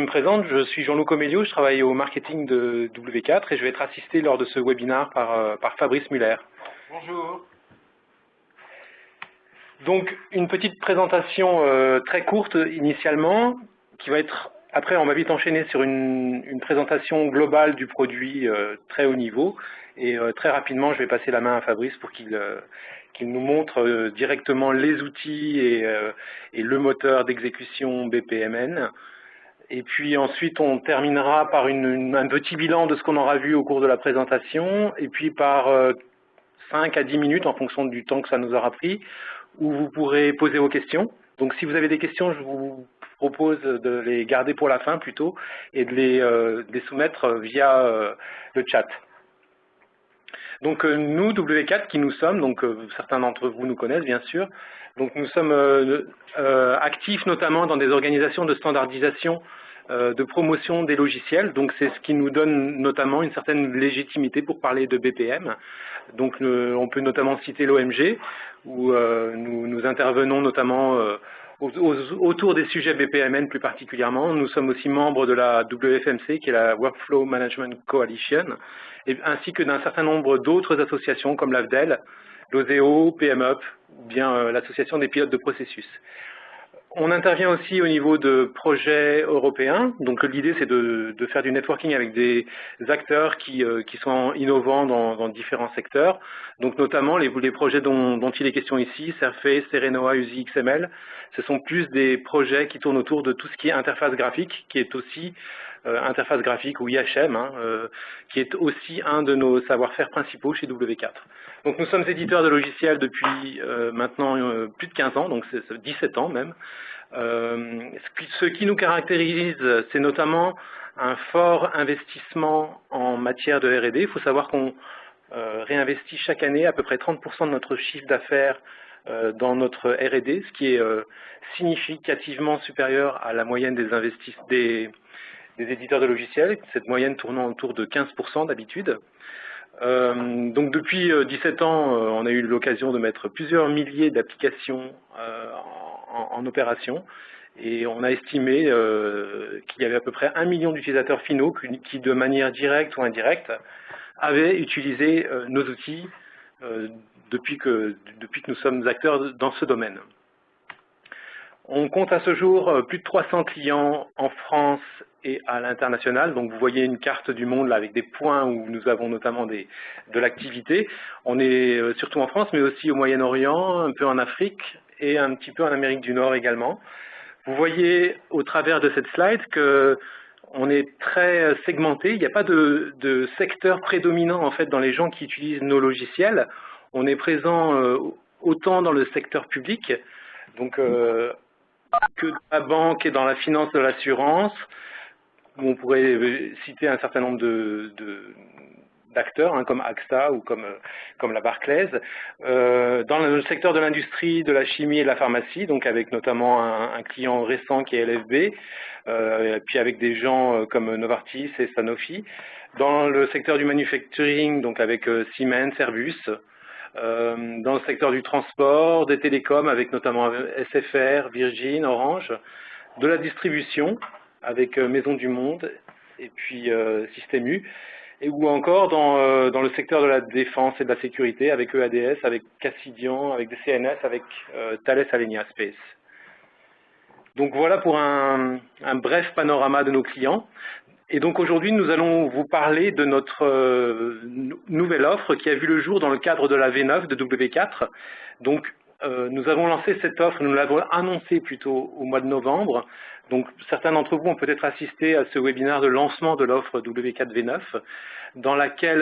Je me présente, je suis Jean-Luc Omelio, je travaille au marketing de W4 et je vais être assisté lors de ce webinaire par Fabrice Muller. Bonjour. Donc une petite présentation très courte initialement, qui va être, après on va vite enchaîner sur une présentation globale du produit très haut niveau et très rapidement je vais passer la main à Fabrice pour qu'il nous montre directement les outils et le moteur d'exécution BPMN. Et puis ensuite, on terminera par un petit bilan de ce qu'on aura vu au cours de la présentation, et puis par 5 à 10 minutes, en fonction du temps que ça nous aura pris, où vous pourrez poser vos questions. Donc si vous avez des questions, je vous propose de les garder pour la fin plutôt, et de les soumettre via le chat. Donc nous, W4, qui nous sommes, donc certains d'entre vous nous connaissent bien sûr, donc nous sommes actifs notamment dans des organisations de standardisation de promotion des logiciels, donc c'est ce qui nous donne notamment une certaine légitimité pour parler de BPM. Donc on peut notamment citer l'OMG, où nous intervenons notamment autour des sujets BPMN plus particulièrement. Nous sommes aussi membres de la WFMC, qui est la Workflow Management Coalition, ainsi que d'un certain nombre d'autres associations comme l'AFDEL, l'OSEO, PMUP, ou bien l'association des pilotes de processus. On intervient aussi au niveau de projets européens. Donc l'idée c'est de faire du networking avec des acteurs qui sont innovants dans différents secteurs. Donc notamment les projets dont il est question ici, Surface, Serenoa, USI XML, ce sont plus des projets qui tournent autour de tout ce qui est interface graphique, qui est aussi interface graphique ou IHM, qui est aussi un de nos savoir-faire principaux chez W4. Donc nous sommes éditeurs de logiciels depuis maintenant plus de 15 ans, donc c'est 17 ans même. Ce qui nous caractérise, c'est notamment un fort investissement en matière de R&D. Il faut savoir qu'on réinvestit chaque année à peu près 30% de notre chiffre d'affaires dans notre R&D, ce qui est significativement supérieur à la moyenne des éditeurs de logiciels, cette moyenne tournant autour de 15% d'habitude. Donc depuis 17 ans, on a eu l'occasion de mettre plusieurs milliers d'applications en opération et on a estimé qu'il y avait à peu près 1 million d'utilisateurs finaux qui, de manière directe ou indirecte, avaient utilisé nos outils depuis que nous sommes acteurs dans ce domaine. On compte à ce jour plus de 300 clients en France et à l'international. Donc vous voyez une carte du monde là, avec des points où nous avons notamment de l'activité. On est surtout en France, mais aussi au Moyen-Orient, un peu en Afrique et un petit peu en Amérique du Nord également. Vous voyez au travers de cette slide qu'on est très segmenté. Il n'y a pas de secteur prédominant en fait dans les gens qui utilisent nos logiciels. On est présent autant dans le secteur public, donc que dans la banque et dans la finance de l'assurance, où on pourrait citer un certain nombre d'acteurs, comme AXA ou comme la Barclays, dans le secteur de l'industrie, de la chimie et de la pharmacie, donc avec notamment un client récent qui est LFB, puis avec des gens comme Novartis et Sanofi, dans le secteur du manufacturing, donc avec Siemens, Airbus, dans le secteur du transport, des télécoms avec notamment SFR, Virgin, Orange, de la distribution avec Maison du Monde et puis Système U, ou encore dans le secteur de la défense et de la sécurité avec EADS, avec Cassidian, avec des CNS, avec Thales Alenia Space. Donc voilà pour un bref panorama de nos clients. Et donc aujourd'hui, nous allons vous parler de notre nouvelle offre qui a vu le jour dans le cadre de la V9 de W4. Donc nous avons lancé cette offre, nous l'avons annoncée plutôt au mois de novembre. Donc certains d'entre vous ont peut-être assisté à ce webinaire de lancement de l'offre W4 V9,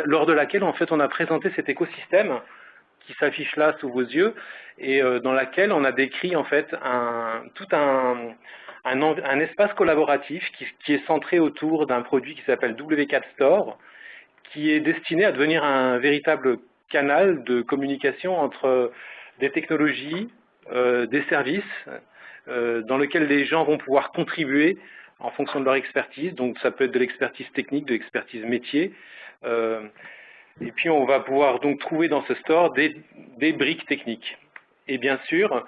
lors de laquelle en fait on a présenté cet écosystème qui s'affiche là sous vos yeux et dans laquelle on a décrit en fait tout un espace collaboratif qui est centré autour d'un produit qui s'appelle W4 Store, qui est destiné à devenir un véritable canal de communication entre des technologies, des services, dans lequel les gens vont pouvoir contribuer en fonction de leur expertise. Donc ça peut être de l'expertise technique, de l'expertise métier. Et puis on va pouvoir donc trouver dans ce store des briques techniques. Et bien sûr,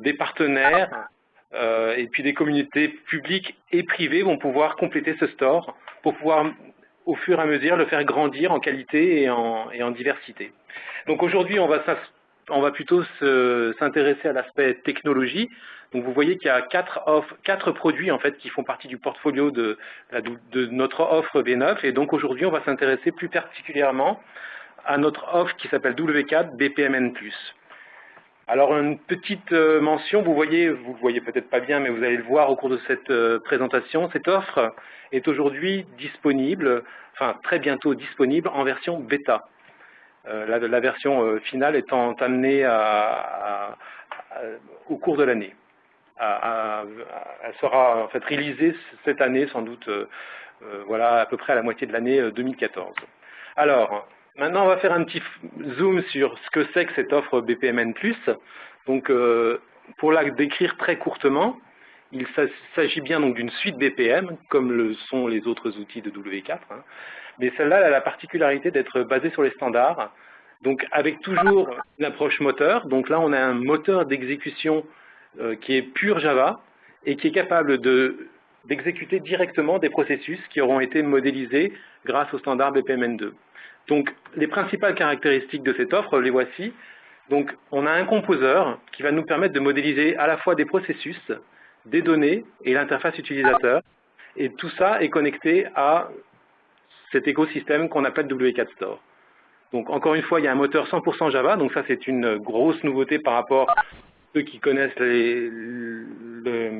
des partenaires et puis des communautés publiques et privées vont pouvoir compléter ce store pour pouvoir, au fur et à mesure, le faire grandir en qualité et en diversité. Donc aujourd'hui, on va plutôt s'intéresser à l'aspect technologie. Donc vous voyez qu'il y a quatre produits en fait qui font partie du portfolio de notre offre V9, et donc aujourd'hui on va s'intéresser plus particulièrement à notre offre qui s'appelle W4 BPMN+. Alors une petite mention, vous le voyez peut-être pas bien, mais vous allez le voir au cours de cette présentation. Cette offre est aujourd'hui disponible, enfin très bientôt disponible en version bêta. La version finale étant amenée au cours de l'année. Elle sera en fait réalisée cette année, sans doute, voilà, à peu près à la moitié de l'année 2014. Alors, maintenant, on va faire un petit zoom sur ce que c'est que cette offre BPMN+. Donc, pour la décrire très courtement, il s'agit bien donc d'une suite BPM, comme le sont les autres outils de W4, hein. Mais celle-là a la particularité d'être basée sur les standards, donc avec toujours une approche moteur. Donc là, on a un moteur d'exécution qui est pur Java et qui est capable d'exécuter directement des processus qui auront été modélisés grâce au standard BPMN2. Donc, les principales caractéristiques de cette offre, les voici. Donc, on a un composeur qui va nous permettre de modéliser à la fois des processus, des données et l'interface utilisateur. Et tout ça est connecté à cet écosystème qu'on appelle W4 Store. Donc, encore une fois, il y a un moteur 100% Java. Donc, ça, c'est une grosse nouveauté par rapport à ceux qui connaissent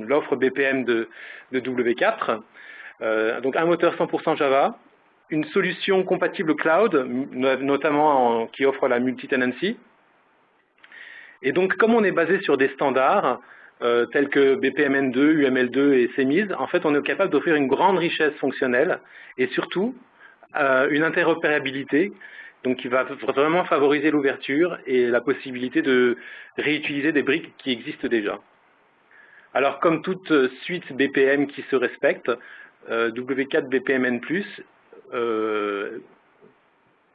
l'offre BPM de W4. Donc, un moteur 100% Java, une solution compatible cloud, notamment qui offre la multi-tenancy. Et donc, comme on est basé sur des standards tels que BPMN2, UML2 et CMIS, en fait, on est capable d'offrir une grande richesse fonctionnelle et surtout une interopérabilité, donc qui va vraiment favoriser l'ouverture et la possibilité de réutiliser des briques qui existent déjà. Alors, comme toute suite BPM qui se respecte, W4 BPMN+,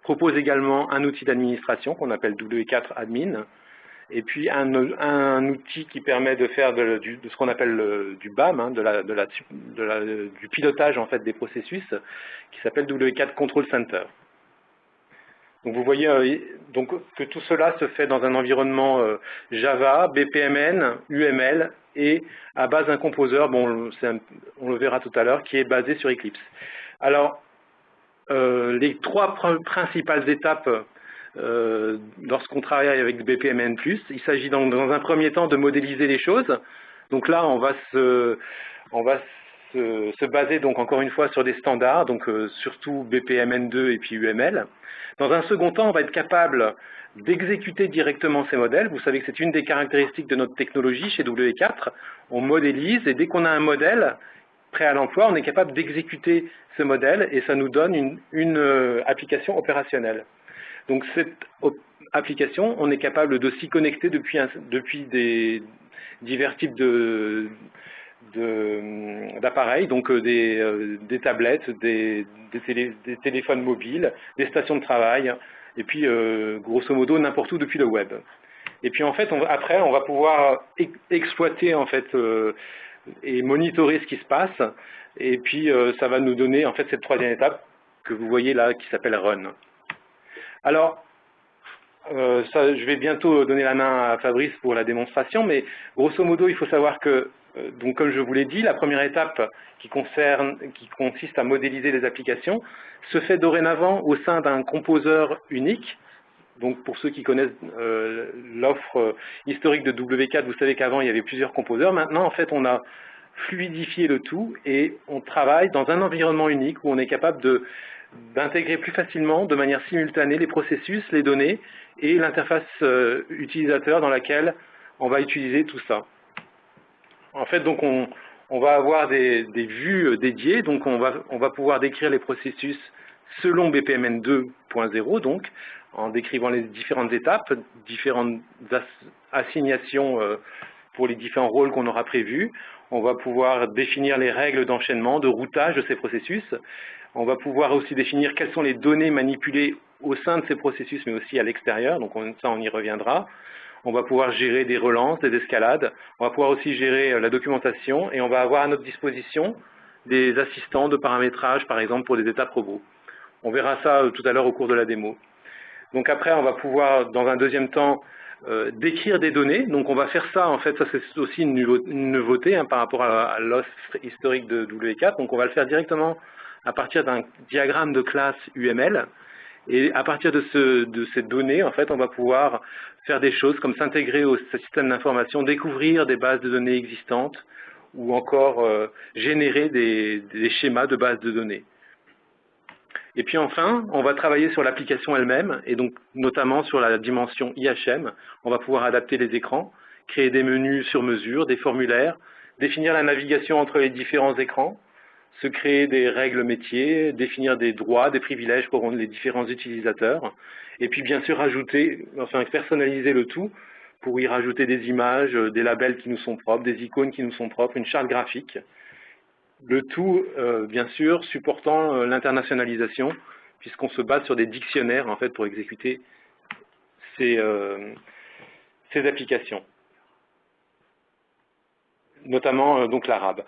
propose également un outil d'administration qu'on appelle W4 Admin, et puis un outil qui permet de faire de ce qu'on appelle du BAM, hein, du pilotage en fait des processus, qui s'appelle W4 Control Center. Donc vous voyez donc que tout cela se fait dans un environnement Java, BPMN, UML et à base d'un composeur, bon, on le verra tout à l'heure, qui est basé sur Eclipse. Alors, les trois principales étapes lorsqu'on travaille avec BPMN+, il s'agit dans un premier temps de modéliser les choses. Donc là, on va se baser donc encore une fois sur des standards, donc surtout BPMN2 et puis UML. Dans un second temps, on va être capable d'exécuter directement ces modèles. Vous savez que c'est une des caractéristiques de notre technologie chez W4. On modélise et dès qu'on a un modèle prêt à l'emploi, on est capable d'exécuter ce modèle et ça nous donne une application opérationnelle. Donc cette application, on est capable de s'y connecter depuis des divers types d'appareils, donc des tablettes, des téléphones mobiles, des stations de travail, et puis grosso modo n'importe où depuis le web. Et puis en fait, après, on va pouvoir exploiter en fait et monitorer ce qui se passe, et puis ça va nous donner en fait cette troisième étape que vous voyez là qui s'appelle Run. Alors, je vais bientôt donner la main à Fabrice pour la démonstration, mais grosso modo, il faut savoir que, donc, comme je vous l'ai dit, la première étape qui consiste à modéliser les applications se fait dorénavant au sein d'un composeur unique. Donc, pour ceux qui connaissent l'offre historique de W4, vous savez qu'avant, il y avait plusieurs composeurs. Maintenant, en fait, on a fluidifié le tout et on travaille dans un environnement unique où on est capable d'intégrer plus facilement, de manière simultanée, les processus, les données et l'interface utilisateur dans laquelle on va utiliser tout ça. En fait, donc, on va avoir des vues dédiées, donc on va pouvoir décrire les processus selon BPMN 2.0, donc, en décrivant les différentes étapes, différentes assignations pour les différents rôles qu'on aura prévus. On va pouvoir définir les règles d'enchaînement, de routage de ces processus. On va pouvoir aussi définir quelles sont les données manipulées au sein de ces processus, mais aussi à l'extérieur, donc ça on y reviendra. On va pouvoir gérer des relances, des escalades. On va pouvoir aussi gérer la documentation et on va avoir à notre disposition des assistants de paramétrage, par exemple, pour des étapes robots. On verra ça tout à l'heure au cours de la démo. Donc après, on va pouvoir, dans un deuxième temps, décrire des données. Donc on va faire ça, en fait, ça c'est aussi une nouveauté par rapport à l'os historique de W4. Donc on va le faire directement à partir d'un diagramme de classe UML. Et à partir de ces données, en fait, on va pouvoir faire des choses comme s'intégrer au système d'information, découvrir des bases de données existantes ou encore générer des schémas de bases de données. Et puis enfin, on va travailler sur l'application elle-même, et donc notamment sur la dimension IHM. On va pouvoir adapter les écrans, créer des menus sur mesure, des formulaires, définir la navigation entre les différents écrans, se créer des règles métiers, définir des droits, des privilèges pour les différents utilisateurs, et puis bien sûr personnaliser le tout pour y rajouter des images, des labels qui nous sont propres, des icônes qui nous sont propres, une charte graphique. Le tout, bien sûr, supportant l'internationalisation, puisqu'on se base sur des dictionnaires en fait pour exécuter ces applications, notamment donc l'arabe.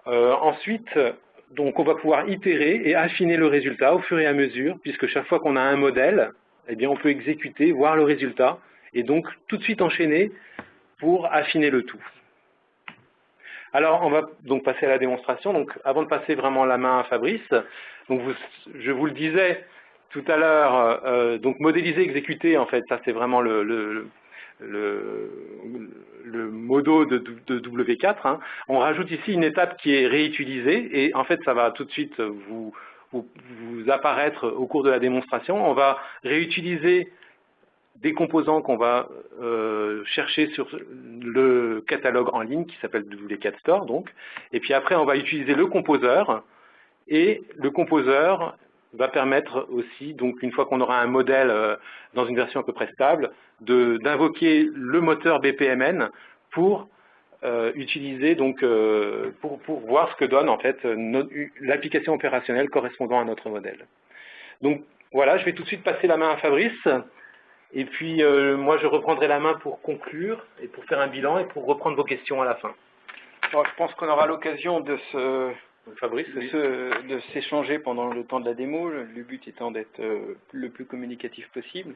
Ensuite, donc on va pouvoir itérer et affiner le résultat au fur et à mesure, puisque chaque fois qu'on a un modèle, eh bien on peut exécuter, voir le résultat, et donc tout de suite enchaîner pour affiner le tout. Alors, on va donc passer à la démonstration. Donc, avant de passer vraiment la main à Fabrice, donc je vous le disais tout à l'heure, donc modéliser, exécuter, en fait, ça c'est vraiment le modo de W4. Hein. On rajoute ici une étape qui est réutilisée et en fait, ça va tout de suite vous apparaître au cours de la démonstration. On va réutiliser des composants qu'on va chercher sur le catalogue en ligne qui s'appelle W4 Store, donc. Et puis après, on va utiliser le composeur, et le composeur va permettre aussi, donc une fois qu'on aura un modèle dans une version à peu près stable, d'invoquer le moteur BPMN pour utiliser, donc, pour voir ce que donne en fait l'application opérationnelle correspondant à notre modèle. Donc voilà, je vais tout de suite passer la main à Fabrice. Et puis, moi, je reprendrai la main pour conclure et pour faire un bilan et pour reprendre vos questions à la fin. Alors, je pense qu'on aura l'occasion de de s'échanger pendant le temps de la démo, le but étant d'être le plus communicatif possible.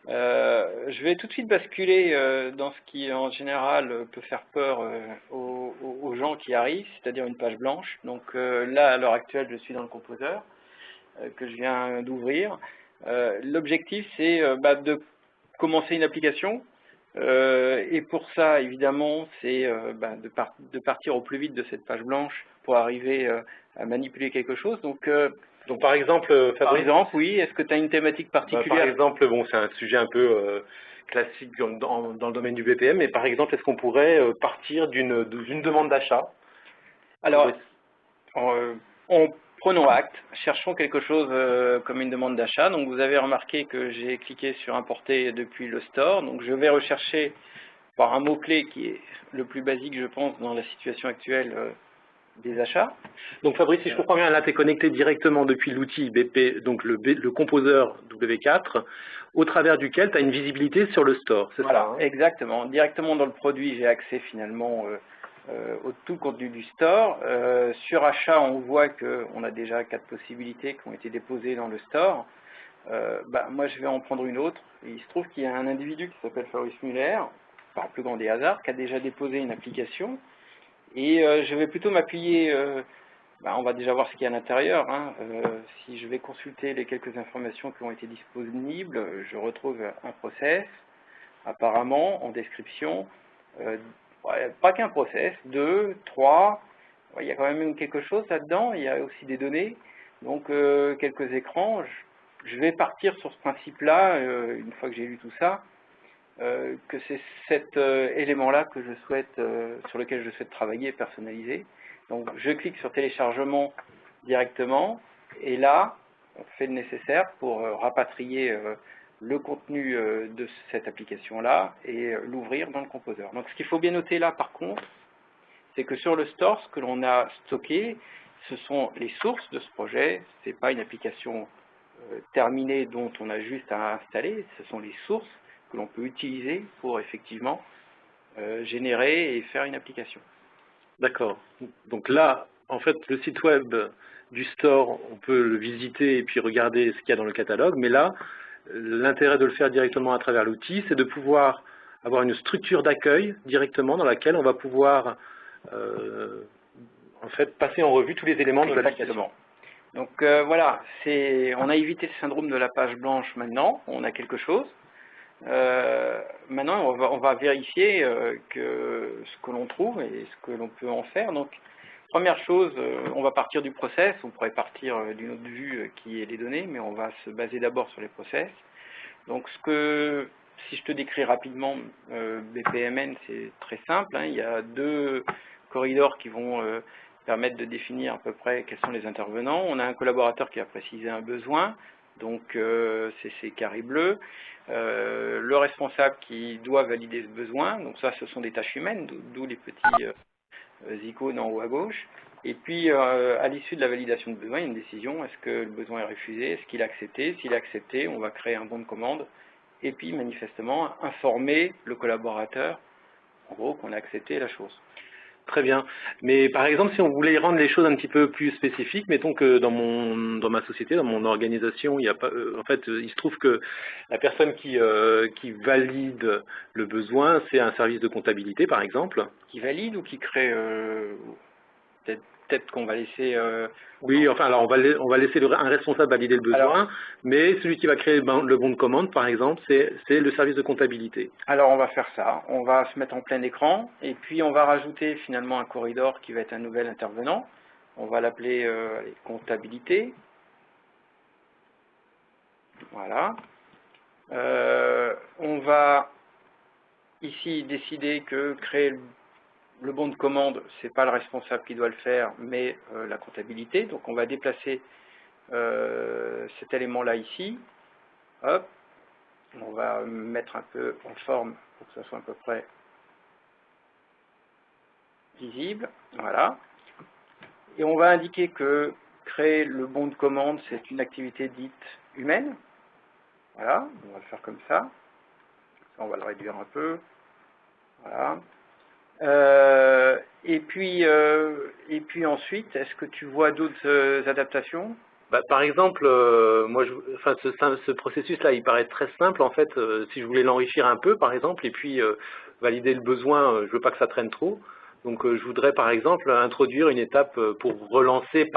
Je vais tout de suite basculer dans ce qui, en général, peut faire peur aux gens qui arrivent, c'est-à-dire une page blanche. Donc là, à l'heure actuelle, je suis dans le composeur que je viens d'ouvrir. L'objectif, c'est de commencer une application. Et pour ça, évidemment, c'est de partir au plus vite de cette page blanche pour arriver à manipuler quelque chose. Donc par exemple, Fabrice, oui, est-ce que tu as une thématique particulière? Par exemple, bon, c'est un sujet un peu classique dans le domaine du BPM, mais par exemple, est-ce qu'on pourrait partir d'une demande d'achat? Alors, prenons acte, cherchons quelque chose comme une demande d'achat. Donc vous avez remarqué que j'ai cliqué sur importer depuis le store. Donc je vais rechercher par un mot-clé qui est le plus basique, je pense, dans la situation actuelle des achats. Donc Fabrice, si je comprends bien, là tu es connecté directement depuis l'outil BP, donc le composeur W4, au travers duquel tu as une visibilité sur le store, c'est voilà, ça, hein? Exactement. Directement dans le produit, j'ai accès finalement au tout le contenu du store. Sur achat, on voit qu'on a déjà 4 possibilités qui ont été déposées dans le store. Moi, je vais en prendre une autre. Et il se trouve qu'il y a un individu qui s'appelle Fabrice Muller, par le plus grand des hasards, qui a déjà déposé une application. Et je vais plutôt m'appuyer, on va déjà voir ce qu'il y a à l'intérieur. Hein. Si je vais consulter les quelques informations qui ont été disponibles, je retrouve un process, apparemment, en description. Pas qu'un process, 2, 3, il y a quand même quelque chose là-dedans, il y a aussi des données, donc quelques écrans. Je vais partir sur ce principe-là, une fois que j'ai lu tout ça, que c'est cet élément-là que je souhaite, sur lequel je souhaite travailler et personnaliser. Donc je clique sur téléchargement directement, et là, on fait le nécessaire pour rapatrier le contenu de cette application-là et l'ouvrir dans le composeur. Donc ce qu'il faut bien noter là par contre, c'est que sur le store, ce que l'on a stocké, ce sont les sources de ce projet, ce n'est pas une application terminée dont on a juste à installer, ce sont les sources que l'on peut utiliser pour effectivement générer et faire une application. D'accord. Donc là, en fait, le site web du store, on peut le visiter et puis regarder ce qu'il y a dans le catalogue, mais là, l'intérêt de le faire directement à travers l'outil, c'est de pouvoir avoir une structure d'accueil directement dans laquelle on va pouvoir en fait passer en revue tous les éléments de l'application. Donc voilà, on a évité le syndrome de la page blanche maintenant, on a quelque chose. Maintenant, on va vérifier ce que l'on trouve et ce que l'on peut en faire. Donc, première chose, on va partir du process. On pourrait partir d'une autre vue qui est les données, mais on va se baser d'abord sur les process. Donc, si je te décris rapidement BPMN, c'est très simple. Hein. Il y a 2 corridors qui vont permettre de définir à peu près quels sont les intervenants. On a un collaborateur qui a précisé un besoin, donc c'est ces carrés bleus. Le responsable qui doit valider ce besoin, donc ça ce sont des tâches humaines, d'où les petits icônes en haut à gauche. Et puis à l'issue de la validation de besoin, il y a une décision, est-ce que le besoin est refusé, est-ce qu'il est accepté? S'il est accepté, on va créer un bon de commande et puis manifestement informer le collaborateur, en gros, qu'on a accepté la chose. Très bien. Mais par exemple, si on voulait rendre les choses un petit peu plus spécifiques, mettons que dans ma société, dans mon organisation, il y a pas, en fait, il se trouve que la personne qui valide le besoin, c'est un service de comptabilité, par exemple. Qui valide ou qui crée peut-être qu'on va laisser... Oui, enfin, alors on va laisser un responsable valider le besoin, mais celui qui va créer le bon de commande, par exemple, c'est le service de comptabilité. Alors, on va faire ça. On va se mettre en plein écran, et puis on va rajouter finalement un corridor qui va être un nouvel intervenant. On va l'appeler comptabilité. Voilà. On va ici décider que créer le bon de commande, ce n'est pas le responsable qui doit le faire, mais la comptabilité. Donc on va déplacer cet élément-là ici. Hop. On va mettre un peu en forme pour que ça soit à peu près visible. Voilà. Et on va indiquer que créer le bon de commande, c'est une activité dite humaine. Voilà. On va le faire comme ça. On va le réduire un peu. Voilà. Et puis ensuite, est-ce que tu vois d'autres adaptations? Par exemple, moi, ce processus-là, il paraît très simple. En fait, si je voulais l'enrichir un peu, par exemple, et puis valider le besoin, je veux pas que ça traîne trop. Donc, je voudrais, par exemple, introduire une étape pour relancer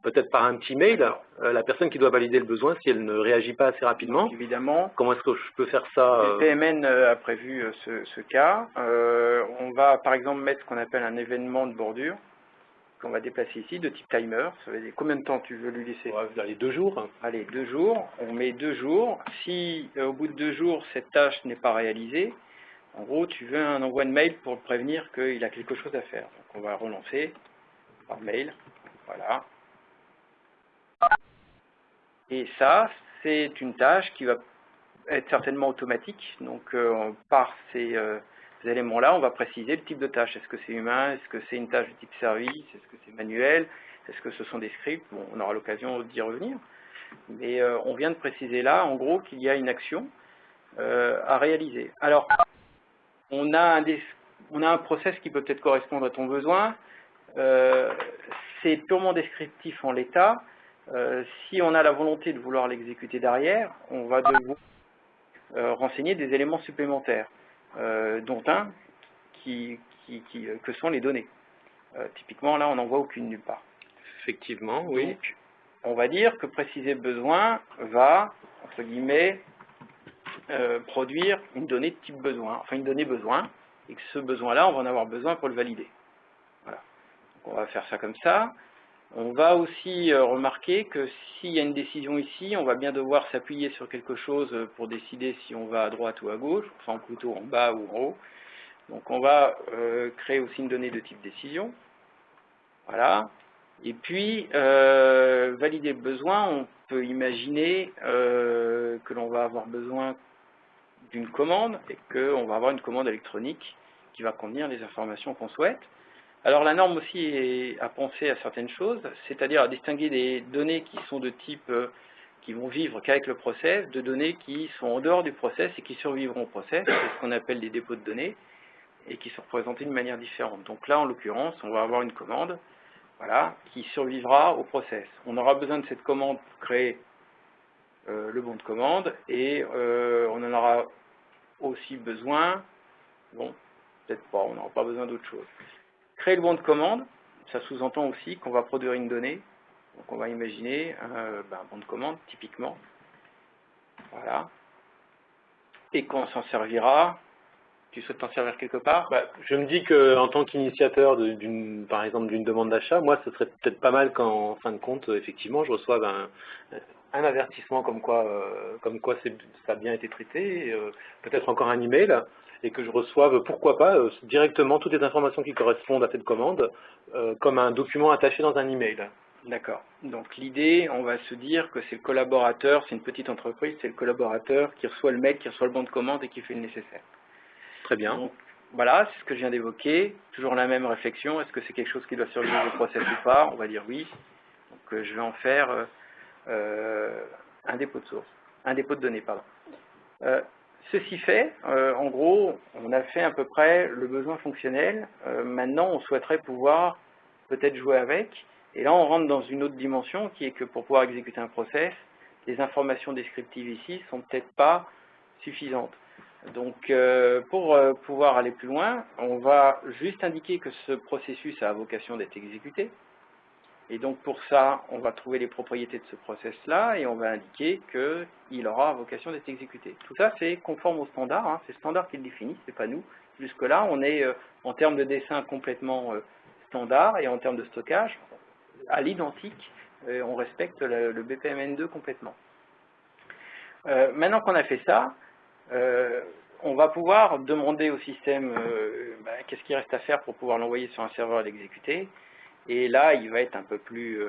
peut-être par un petit mail la personne qui doit valider le besoin si elle ne réagit pas assez rapidement. Donc, évidemment. Comment est-ce que je peux faire ça Le PMN a prévu ce cas. On va, par exemple, mettre ce qu'on appelle un événement de bordure qu'on va déplacer ici, de type timer. Ça veut dire combien de temps tu veux lui laisser? Allez, 2 jours. Allez, 2 jours. On met 2 jours. Si au bout de 2 jours, cette tâche n'est pas réalisée, en gros, tu veux un envoi de mail pour le prévenir qu'il a quelque chose à faire. Donc, on va relancer par mail. Voilà. Et ça, c'est une tâche qui va être certainement automatique. Donc, par ces éléments-là, on va préciser le type de tâche. Est-ce que c'est humain? Est-ce que c'est une tâche de type service? Est-ce que c'est manuel? Est-ce que ce sont des scripts? Bon, on aura l'occasion d'y revenir. Mais on vient de préciser là, en gros, qu'il y a une action à réaliser. Alors, on a un process qui peut peut-être correspondre à ton besoin. C'est purement descriptif en l'état. Si on a la volonté de vouloir l'exécuter derrière, on va devoir renseigner des éléments supplémentaires, dont un que sont les données. Typiquement, là, on n'en voit aucune nulle part. Effectivement, oui. Donc, on va dire que préciser besoin va, entre guillemets, produire une donnée de type besoin, enfin une donnée besoin, et que ce besoin-là, on va en avoir besoin pour le valider. Voilà. Donc, on va faire ça comme ça. On va aussi remarquer que s'il y a une décision ici, on va bien devoir s'appuyer sur quelque chose pour décider si on va à droite ou à gauche, enfin plutôt en bas ou en haut. Donc on va créer aussi une donnée de type décision. Voilà. Et puis, valider le besoin, on peut imaginer que l'on va avoir besoin d'une commande et qu'on va avoir une commande électronique qui va contenir les informations qu'on souhaite. Alors la norme aussi a pensé à certaines choses, c'est-à-dire à distinguer des données qui sont de type qui vont vivre qu'avec le process, de données qui sont en dehors du process et qui survivront au process, c'est ce qu'on appelle des dépôts de données, et qui sont représentés d'une manière différente. Donc là, en l'occurrence, on va avoir une commande, voilà, qui survivra au process. On aura besoin de cette commande pour créer le bon de commande, et on en aura aussi besoin, bon, peut-être pas, on n'aura pas besoin d'autre chose. Créer le bon de commande, ça sous-entend aussi qu'on va produire une donnée. Donc on va imaginer un bon de commande, typiquement. Voilà. Et qu'on s'en servira. Tu souhaites t'en servir quelque part? Je me dis qu'en tant qu'initiateur, par exemple, d'une demande d'achat, moi, ce serait peut-être pas mal qu'en fin de compte, effectivement, je reçoive un avertissement comme quoi ça a bien été traité, peut-être encore un email, et que je reçoive, pourquoi pas, directement toutes les informations qui correspondent à cette commande, comme un document attaché dans un email. D'accord. Donc l'idée, on va se dire que c'est le collaborateur, c'est une petite entreprise, c'est le collaborateur qui reçoit le mail, qui reçoit le bon de commande et qui fait le nécessaire. Très bien. Donc voilà, c'est ce que je viens d'évoquer. Toujours la même réflexion, est-ce que c'est quelque chose qui doit survivre au process ou pas? On va dire oui. Donc je vais en faire un dépôt de source, un dépôt de données, pardon. Ceci fait, en gros, on a fait à peu près le besoin fonctionnel. Maintenant, on souhaiterait pouvoir peut-être jouer avec. Et là, on rentre dans une autre dimension qui est que pour pouvoir exécuter un process, les informations descriptives ici sont peut-être pas suffisantes. Donc, pour pouvoir aller plus loin, on va juste indiquer que ce processus a vocation d'être exécuté. Et donc, pour ça, on va trouver les propriétés de ce process-là et on va indiquer qu'il aura vocation d'être exécuté. Tout ça, c'est conforme au standard, hein, c'est le standard qui le définit, c'est pas nous. Jusque-là, on est en termes de dessin complètement standard et en termes de stockage, à l'identique, on respecte le BPMN2 complètement. Maintenant qu'on a fait ça, on va pouvoir demander au système qu'est-ce qu'il reste à faire pour pouvoir l'envoyer sur un serveur et l'exécuter. Et là, il va être un peu plus,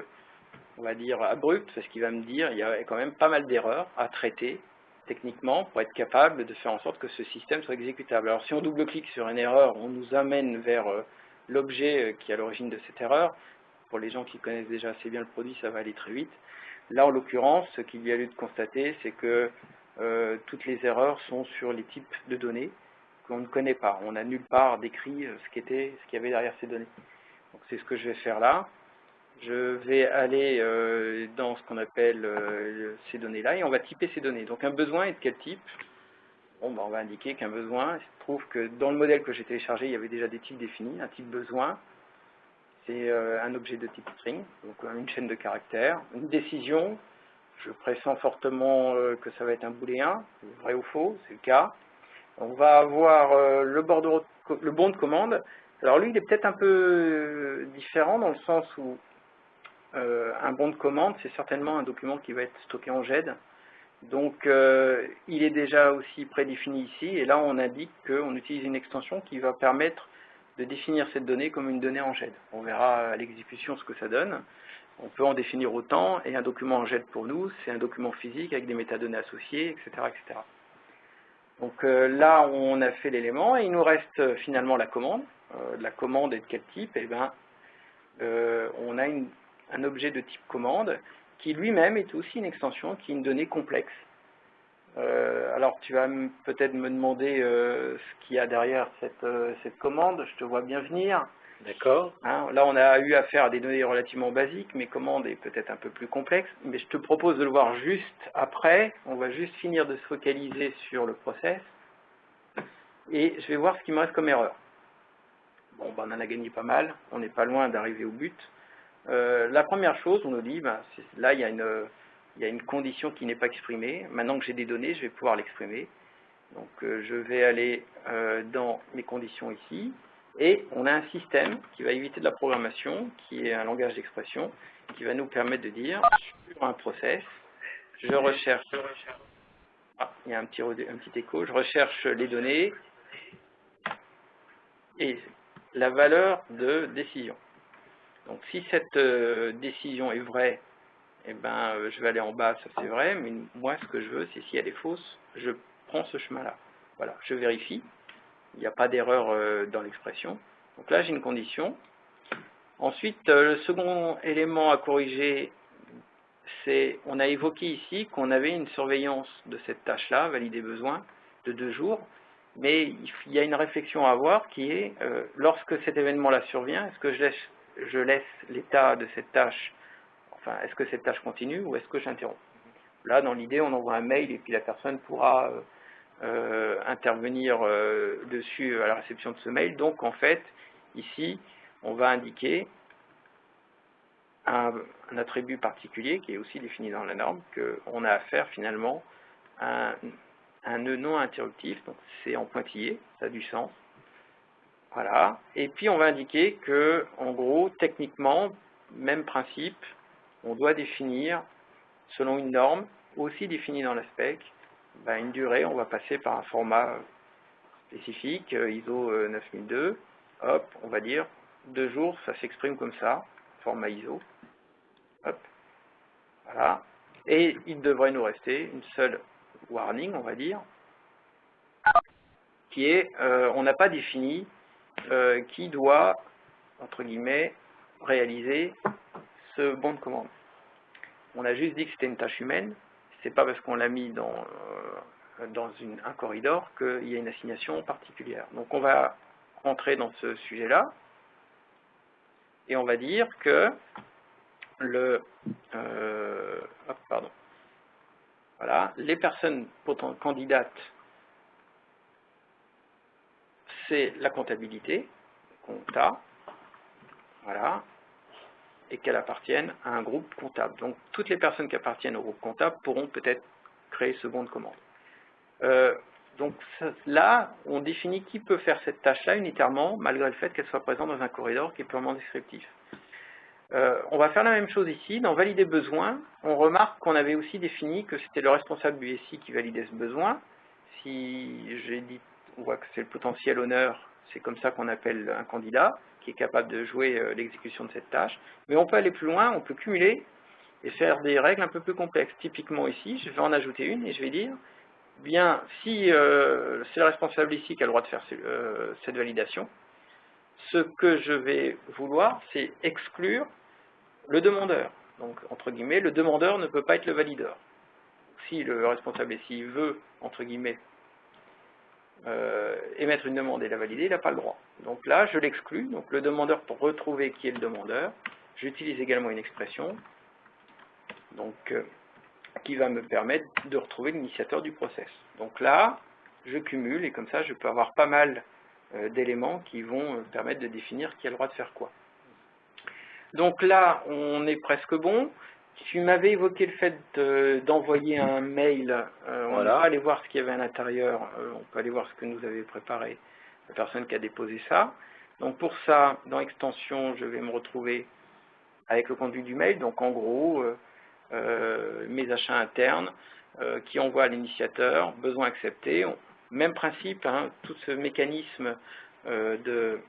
on va dire, abrupt, parce qu'il va me dire il y a quand même pas mal d'erreurs à traiter techniquement pour être capable de faire en sorte que ce système soit exécutable. Alors si on double-clique sur une erreur, on nous amène vers l'objet qui est à l'origine de cette erreur. Pour les gens qui connaissent déjà assez bien le produit, ça va aller très vite. Là, en l'occurrence, ce qu'il y a lieu de constater, c'est que toutes les erreurs sont sur les types de données qu'on ne connaît pas. On n'a nulle part décrit ce qu'il y avait derrière ces données. Donc c'est ce que je vais faire là. Je vais aller dans ce qu'on appelle ces données-là et on va typer ces données. Donc un besoin est de quel type? Bon, on va indiquer qu'un besoin, il se trouve que dans le modèle que j'ai téléchargé, il y avait déjà des types définis. Un type besoin, c'est un objet de type string, donc une chaîne de caractères. Une décision, je pressens fortement que ça va être un booléen, vrai ou faux, c'est le cas. On va avoir le bon de commande. Alors lui, il est peut-être un peu différent dans le sens où un bon de commande, c'est certainement un document qui va être stocké en GED. Donc il est déjà aussi prédéfini ici, et là on indique qu'on utilise une extension qui va permettre de définir cette donnée comme une donnée en GED. On verra à l'exécution ce que ça donne. On peut en définir autant, et un document en GED pour nous, c'est un document physique avec des métadonnées associées, etc. etc. Donc là, on a fait l'élément, et il nous reste finalement la commande. La commande est de quel type? Eh bien, on a un objet de type commande, qui lui-même est aussi une extension, qui est une donnée complexe. Alors tu vas peut-être me demander ce qu'il y a derrière cette commande, je te vois bien venir. D'accord. Hein, là on a eu affaire à des données relativement basiques, mais commande est peut-être un peu plus complexe, mais je te propose de le voir juste après. On va juste finir de se focaliser sur le process, et je vais voir ce qui me reste comme erreur. Bon, on en a gagné pas mal, on n'est pas loin d'arriver au but. La première chose, on nous dit, là il y a une condition qui n'est pas exprimée. Maintenant que j'ai des données, je vais pouvoir l'exprimer. Donc je vais aller dans mes conditions ici, et on a un système qui va éviter de la programmation, qui est un langage d'expression, qui va nous permettre de dire, sur un process, je recherche, il y a un petit écho, je recherche les données et la valeur de décision. Donc si cette décision est vraie, eh ben, je vais aller en bas, ça c'est vrai, mais moi ce que je veux, c'est si elle est fausse, je prends ce chemin-là. Voilà, je vérifie, il n'y a pas d'erreur dans l'expression. Donc là j'ai une condition. Ensuite, le second élément à corriger, on a évoqué ici qu'on avait une surveillance de cette tâche-là, valider besoin, de 2 jours, mais il y a une réflexion à avoir qui est, lorsque cet événement-là survient, est-ce que je laisse l'état de cette tâche, enfin, est-ce que cette tâche continue ou est-ce que j'interromps? Là, dans l'idée, on envoie un mail et puis la personne pourra intervenir dessus à la réception de ce mail. Donc, en fait, ici, on va indiquer un attribut particulier qui est aussi défini dans la norme, qu'on a affaire finalement à un nœud non interruptif, donc c'est en pointillé, ça a du sens. Voilà, et puis on va indiquer que, en gros, techniquement, même principe, on doit définir, selon une norme, aussi définie dans la spec, une durée, on va passer par un format spécifique, ISO 9002, hop, on va dire 2 jours, ça s'exprime comme ça, format ISO. Hop, voilà. Et il devrait nous rester une seule warning, on va dire, qui est, on n'a pas défini qui doit, entre guillemets, réaliser ce bon de commande. On a juste dit que c'était une tâche humaine, c'est pas parce qu'on l'a mis dans un corridor qu'il y a une assignation particulière. Donc on va rentrer dans ce sujet-là, et on va dire que voilà, les personnes candidates, c'est la comptabilité, compta, voilà, et qu'elles appartiennent à un groupe comptable. Donc toutes les personnes qui appartiennent au groupe comptable pourront peut-être créer ce bon de commande. Donc là, on définit qui peut faire cette tâche-là unitairement, malgré le fait qu'elle soit présente dans un corridor qui est purement descriptif. On va faire la même chose ici. Dans valider besoin, on remarque qu'on avait aussi défini que c'était le responsable du SI qui validait ce besoin. Si j'ai dit, on voit que c'est le potentiel honneur, c'est comme ça qu'on appelle un candidat qui est capable de jouer l'exécution de cette tâche. Mais on peut aller plus loin, on peut cumuler et faire des règles un peu plus complexes. Typiquement ici, je vais en ajouter une et je vais dire, bien, si c'est le responsable ici qui a le droit de faire cette validation, ce que je vais vouloir, c'est exclure le demandeur. Donc, entre guillemets, le demandeur ne peut pas être le valideur. Si le responsable SI veut, entre guillemets, émettre une demande et la valider, il n'a pas le droit. Donc là, je l'exclus. Donc le demandeur, pour retrouver qui est le demandeur, j'utilise également une expression donc, qui va me permettre de retrouver l'initiateur du process. Donc là, je cumule et comme ça, je peux avoir pas mal d'éléments qui vont me permettre de définir qui a le droit de faire quoi. Donc là, on est presque bon. Tu m'avais évoqué le fait d'envoyer un mail. On va aller voir ce qu'il y avait à l'intérieur. On peut aller voir ce que nous avait préparé la personne qui a déposé ça. Donc pour ça, dans extension, je vais me retrouver avec le contenu du mail. Donc en gros, mes achats internes qui envoient à l'initiateur, besoin accepté. Même principe, hein, tout ce mécanisme de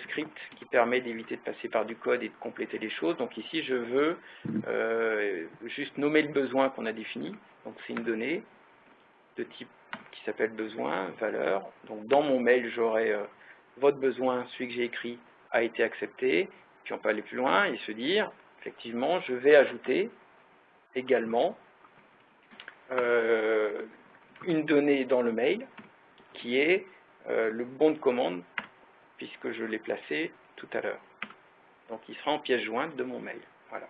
script qui permet d'éviter de passer par du code et de compléter les choses. Donc ici, je veux juste nommer le besoin qu'on a défini. Donc c'est une donnée de type qui s'appelle besoin, valeur. Donc dans mon mail, j'aurai votre besoin, celui que j'ai écrit, a été accepté. Puis on peut aller plus loin et se dire, effectivement, je vais ajouter également une donnée dans le mail qui est le bon de commande puisque je l'ai placé tout à l'heure. Donc il sera en pièce jointe de mon mail. Voilà.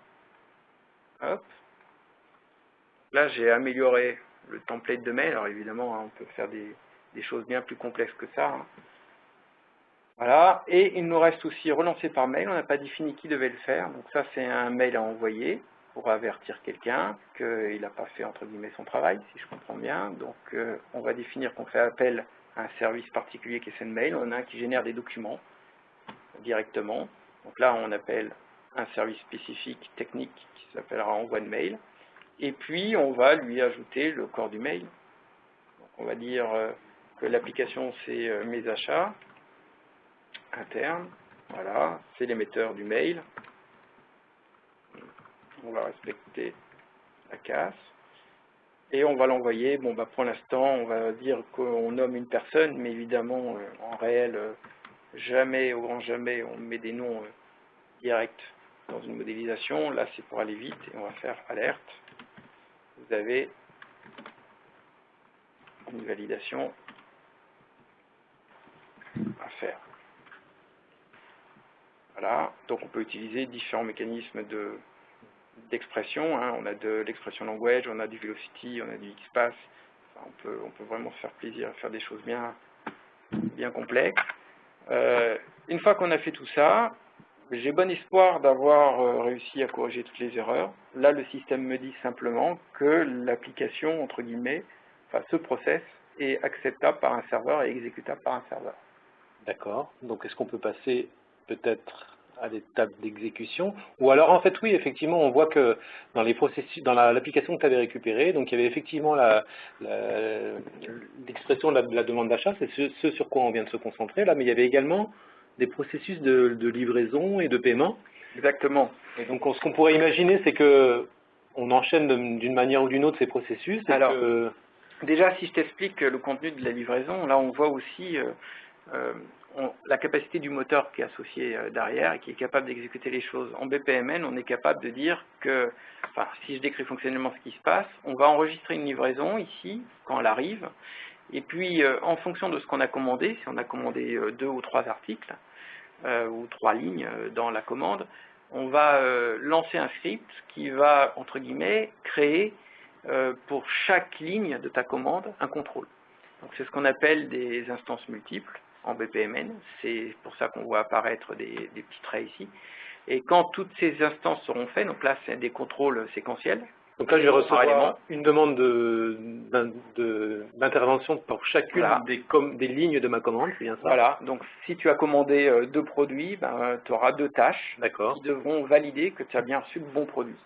Hop. Là, j'ai amélioré le template de mail. Alors évidemment, hein, on peut faire des choses bien plus complexes que ça. Hein. Voilà. Et il nous reste aussi relancer par mail. On n'a pas défini qui devait le faire. Donc ça, c'est un mail à envoyer pour avertir quelqu'un qu'il n'a pas fait, entre guillemets, son travail, si je comprends bien. Donc on va définir qu'on fait appel un service particulier qui est SendMail. On a un qui génère des documents directement. Donc là, on appelle un service spécifique technique qui s'appellera envoi de mail. Et puis, on va lui ajouter le corps du mail. Donc, on va dire que l'application, c'est mes achats internes. Voilà, c'est l'émetteur du mail. On va respecter la casse. Et on va l'envoyer. Bon, pour l'instant, on va dire qu'on nomme une personne, mais évidemment, en réel, jamais, au grand jamais, on met des noms directs dans une modélisation. Là, c'est pour aller vite et on va faire alerte. Vous avez une validation à faire. Voilà, donc on peut utiliser différents mécanismes d'expression. On a de l'expression language, on a du velocity, on a du XPath. Enfin, on peut vraiment se faire plaisir à faire des choses bien complexes. Une fois qu'on a fait tout ça, j'ai bon espoir d'avoir réussi à corriger toutes les erreurs. Là, le système me dit simplement que l'application, entre guillemets, enfin ce process, est acceptable par un serveur et exécutable par un serveur. D'accord. Donc, est-ce qu'on peut passer peut-être à l'étape d'exécution? Ou alors, en fait, oui, effectivement, on voit que dans les processus, dans l'application que tu avais récupérée, donc il y avait effectivement l'expression de la demande d'achat, c'est ce sur quoi on vient de se concentrer là, mais il y avait également des processus de livraison et de paiement. Exactement. Et donc, ce qu'on pourrait imaginer, c'est que on enchaîne d'une manière ou d'une autre ces processus. Alors, déjà, si je t'explique le contenu de la livraison, là, on voit aussi la capacité du moteur qui est associé derrière et qui est capable d'exécuter les choses. En BPMN, on est capable de dire que, enfin, si je décris fonctionnellement ce qui se passe, on va enregistrer une livraison ici, quand elle arrive, et puis en fonction de ce qu'on a commandé, si on a commandé 2 ou 3 articles, ou 3 lignes dans la commande, on va lancer un script qui va, entre guillemets, créer pour chaque ligne de ta commande un contrôle. Donc c'est ce qu'on appelle des instances multiples en BPMN, c'est pour ça qu'on voit apparaître des petits traits ici. Et quand toutes ces instances seront faites, donc là c'est des contrôles séquentiels. Donc là je vais recevoir une demande d'intervention pour chacune des lignes de ma commande, c'est bien ça? Voilà, donc si tu as commandé 2 produits, ben, tu auras 2 tâches qui devront valider que tu as bien reçu le bon produit.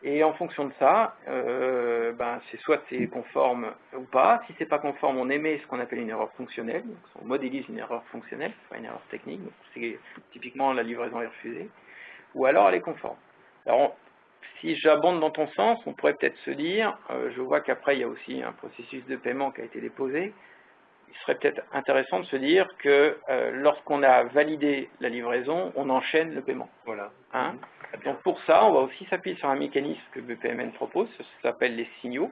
Et en fonction de ça, ben, c'est soit c'est conforme ou pas. Si c'est pas conforme, on émet ce qu'on appelle une erreur fonctionnelle. Donc, on modélise une erreur fonctionnelle, pas une erreur technique. C'est typiquement la livraison est refusée. Ou alors elle est conforme. Alors, si j'abonde dans ton sens, on pourrait peut-être se dire, je vois qu'après il y a aussi un processus de paiement qui a été déposé. Il serait peut-être intéressant de se dire que lorsqu'on a validé la livraison, on enchaîne le paiement. Voilà. Donc pour ça, on va aussi s'appuyer sur un mécanisme que BPMN propose, ça s'appelle les signaux.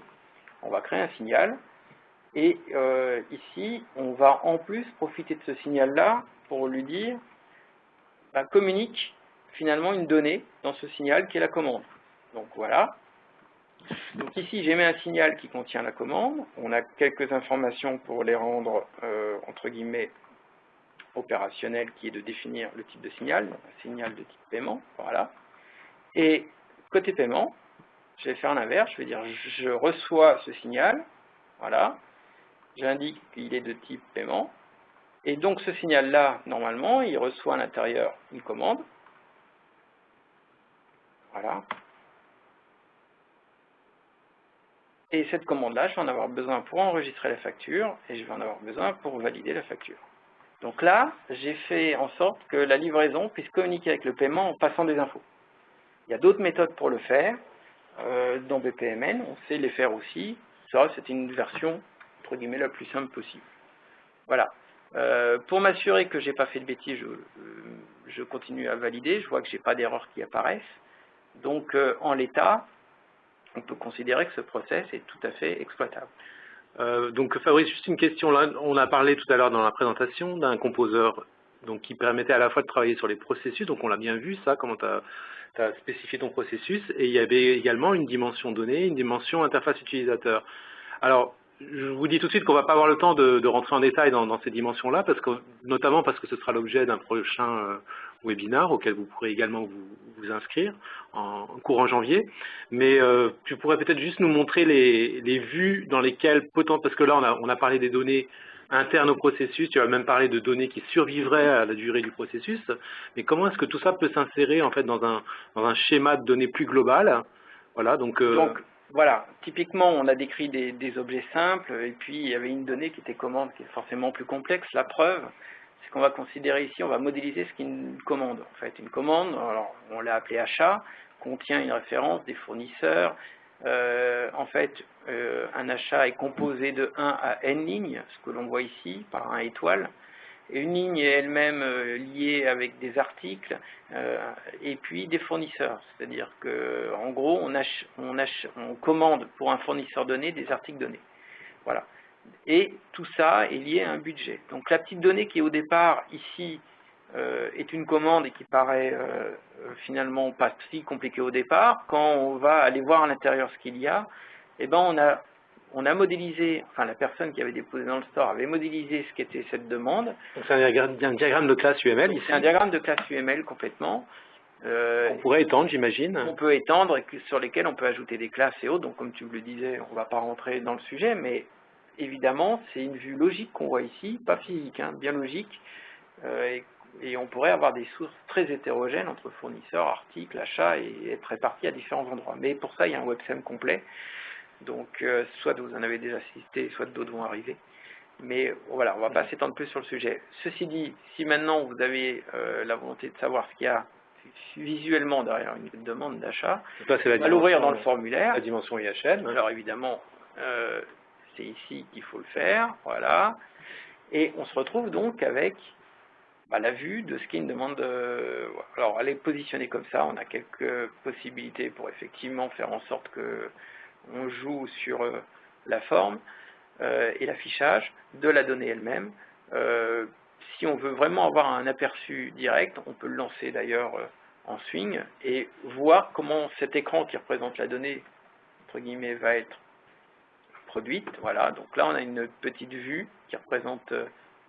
On va créer un signal et ici, on va en plus profiter de ce signal-là pour lui dire, ben, communique finalement une donnée dans ce signal qui est la commande. Donc voilà. Donc ici, j'émets un signal qui contient la commande. On a quelques informations pour les rendre, entre guillemets, opérationnels, qui est de définir le type de signal, donc un signal de type paiement, voilà. Et côté paiement, je vais faire l'inverse, je vais dire je reçois ce signal, voilà, j'indique qu'il est de type paiement, et donc ce signal-là, normalement, il reçoit à l'intérieur une commande, voilà. Et cette commande-là, je vais en avoir besoin pour enregistrer la facture, et je vais en avoir besoin pour valider la facture. Donc là, j'ai fait en sorte que la livraison puisse communiquer avec le paiement en passant des infos. Il y a d'autres méthodes pour le faire. Dans BPMN, on sait les faire aussi. Ça, c'est une version, entre guillemets, la plus simple possible. Voilà. Pour m'assurer que je n'ai pas fait de bêtises, je continue à valider. Je vois que je n'ai pas d'erreurs qui apparaissent. Donc, en l'état, on peut considérer que ce process est tout à fait exploitable. Donc Fabrice, juste une question là, on a parlé tout à l'heure dans la présentation d'un composeur donc, qui permettait à la fois de travailler sur les processus, donc on l'a bien vu ça, comment tu as spécifié ton processus, et il y avait également une dimension donnée, une dimension interface utilisateur. Alors, je vous dis tout de suite qu'on ne va pas avoir le temps de rentrer en détail dans ces dimensions-là, notamment parce que ce sera l'objet d'un prochain webinaire auquel vous pourrez également vous inscrire en courant janvier. Mais tu pourrais peut-être juste nous montrer les vues dans lesquelles, parce que là on a parlé des données internes au processus, tu as même parlé de données qui survivraient à la durée du processus, mais comment est-ce que tout ça peut s'insérer en fait dans un schéma de données plus global? Voilà, donc voilà, typiquement, on a décrit des objets simples, et puis il y avait une donnée qui était commande, qui est forcément plus complexe. La preuve, c'est qu'on va considérer ici, on va modéliser ce qu'est une commande. En fait, une commande, alors on l'a appelée achat, contient une référence des fournisseurs. En fait, un achat est composé de 1 à n lignes, ce que l'on voit ici, par 1 étoile. et une ligne est elle-même liée avec des articles et puis des fournisseurs. C'est-à-dire qu'en gros, on commande pour un fournisseur donné des articles donnés. Voilà. Et tout ça est lié à un budget. Donc la petite donnée qui est au départ ici est une commande et qui paraît finalement pas si compliquée au départ. Quand on va aller voir à l'intérieur ce qu'il y a, eh ben on a modélisé, enfin la personne qui avait déposé dans le store avait modélisé ce qu'était cette demande. Donc c'est un diagramme de classe UML ici. C'est un diagramme de classe UML complètement. On pourrait étendre, j'imagine. On peut étendre et sur lesquels on peut ajouter des classes et autres. Donc comme tu le disais, on ne va pas rentrer dans le sujet, mais évidemment c'est une vue logique qu'on voit ici, pas physique, hein, bien logique. Et on pourrait avoir des sources très hétérogènes entre fournisseurs, articles, achats et être répartis à différents endroits. Mais pour ça, il y a un WebSem complet. Donc, soit vous en avez déjà assisté, soit d'autres vont arriver. Mais voilà, on ne va pas s'étendre plus sur le sujet. Ceci dit, si maintenant vous avez la volonté de savoir ce qu'il y a visuellement derrière une demande d'achat, on va l'ouvrir dans le formulaire. La dimension IHM. Alors évidemment, c'est ici qu'il faut le faire. Voilà. Et on se retrouve donc avec la vue de ce qui est une demande. Alors, elle est positionnée comme ça. On a quelques possibilités pour effectivement faire en sorte que on joue sur la forme et l'affichage de la donnée elle-même. Si on veut vraiment avoir un aperçu direct, on peut le lancer d'ailleurs en swing et voir comment cet écran qui représente la donnée, entre guillemets, va être produite. Voilà, donc là on a une petite vue qui représente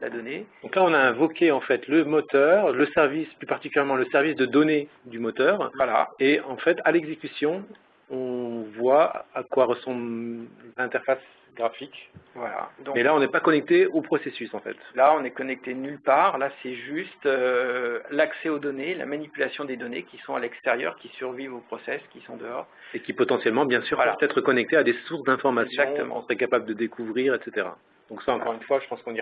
la donnée. Donc là on a invoqué en fait le moteur, le service, plus particulièrement le service de données du moteur. Voilà. Et en fait à l'exécution, on voit à quoi ressemble l'interface graphique. Voilà. Donc, mais là on n'est pas connecté au processus en fait. Là on est connecté nulle part. Là c'est juste l'accès aux données, la manipulation des données qui sont à l'extérieur, qui survivent au process, qui sont dehors. Et qui potentiellement bien sûr peuvent être connectés à des sources d'informations qu'on serait capable de découvrir, etc. Donc ça encore une fois je pense qu'on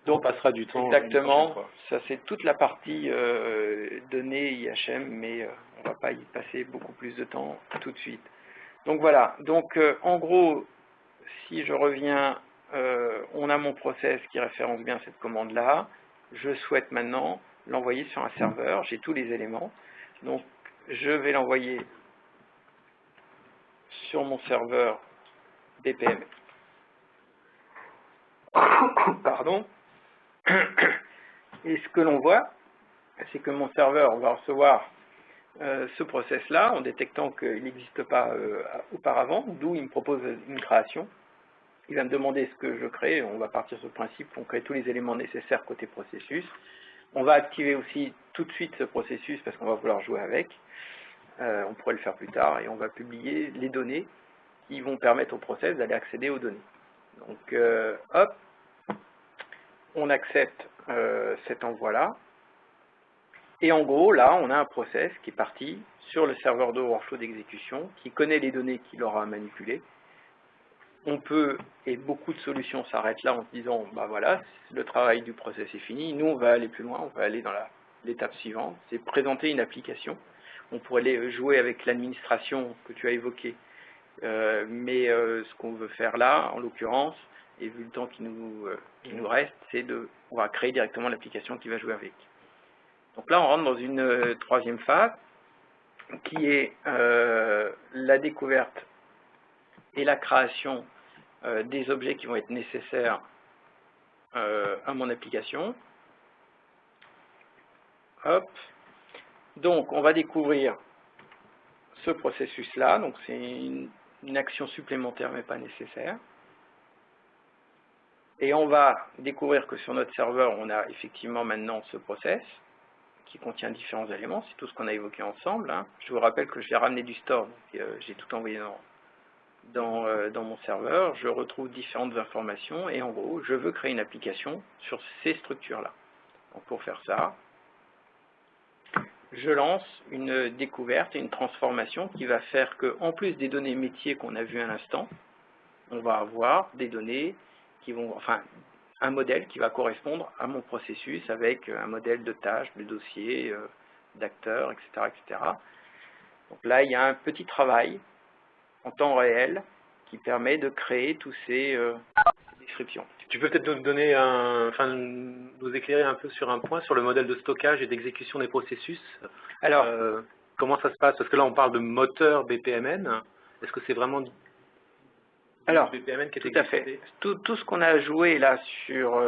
on passera du temps. Exactement, ça c'est toute la partie données IHM, mais on ne va pas y passer beaucoup plus de temps tout de suite. Donc voilà, donc en gros, si je reviens, on a mon process qui référence bien cette commande-là. Je souhaite maintenant l'envoyer sur un serveur, j'ai tous les éléments. Donc je vais l'envoyer sur mon serveur BPM. Pardon. Et ce que l'on voit, c'est que mon serveur va recevoir ce process-là en détectant qu'il n'existe pas auparavant, d'où il me propose une création. Il va me demander ce que je crée, on va partir sur le principe qu'on crée tous les éléments nécessaires côté processus. On va activer aussi tout de suite ce processus parce qu'on va vouloir jouer avec. On pourrait le faire plus tard et on va publier les données qui vont permettre au process d'aller accéder aux données. Donc, hop, on accepte cet envoi-là. Et en gros, là, on a un process qui est parti sur le serveur de workflow d'exécution, qui connaît les données qu'il aura à manipuler. On peut, et beaucoup de solutions s'arrêtent là en se disant, bah voilà, le travail du process est fini. Nous, on va aller plus loin, on va aller dans l'étape suivante, c'est présenter une application. On pourrait aller jouer avec l'administration que tu as évoquée. Mais ce qu'on veut faire là, en l'occurrence, et vu le temps qui nous reste, c'est on va créer directement l'application qui va jouer avec. Donc là, on rentre dans une troisième phase, qui est la découverte et la création des objets qui vont être nécessaires à mon application. Hop. Donc, on va découvrir ce processus-là. Donc, c'est une action supplémentaire, mais pas nécessaire. Et on va découvrir que sur notre serveur, on a effectivement maintenant ce process qui contient différents éléments. C'est tout ce qu'on a évoqué ensemble. Hein. Je vous rappelle que je l'ai ramené du store, donc j'ai tout envoyé dans mon serveur. Je retrouve différentes informations et en gros, je veux créer une application sur ces structures-là. Donc pour faire ça, je lance une découverte et une transformation qui va faire qu'en plus des données métiers qu'on a vues à l'instant, on va avoir des données qui vont, enfin, un modèle qui va correspondre à mon processus avec un modèle de tâches, de dossiers, d'acteurs, etc., etc. Donc là, il y a un petit travail en temps réel qui permet de créer tous ces description. Tu peux peut-être nous donner nous éclairer un peu sur un point sur le modèle de stockage et d'exécution des processus. Alors, comment ça se passe? Parce que là, on parle de moteur BPMN. Est-ce que c'est vraiment du BPMN qui est tout à fait. Tout ce qu'on a joué là sur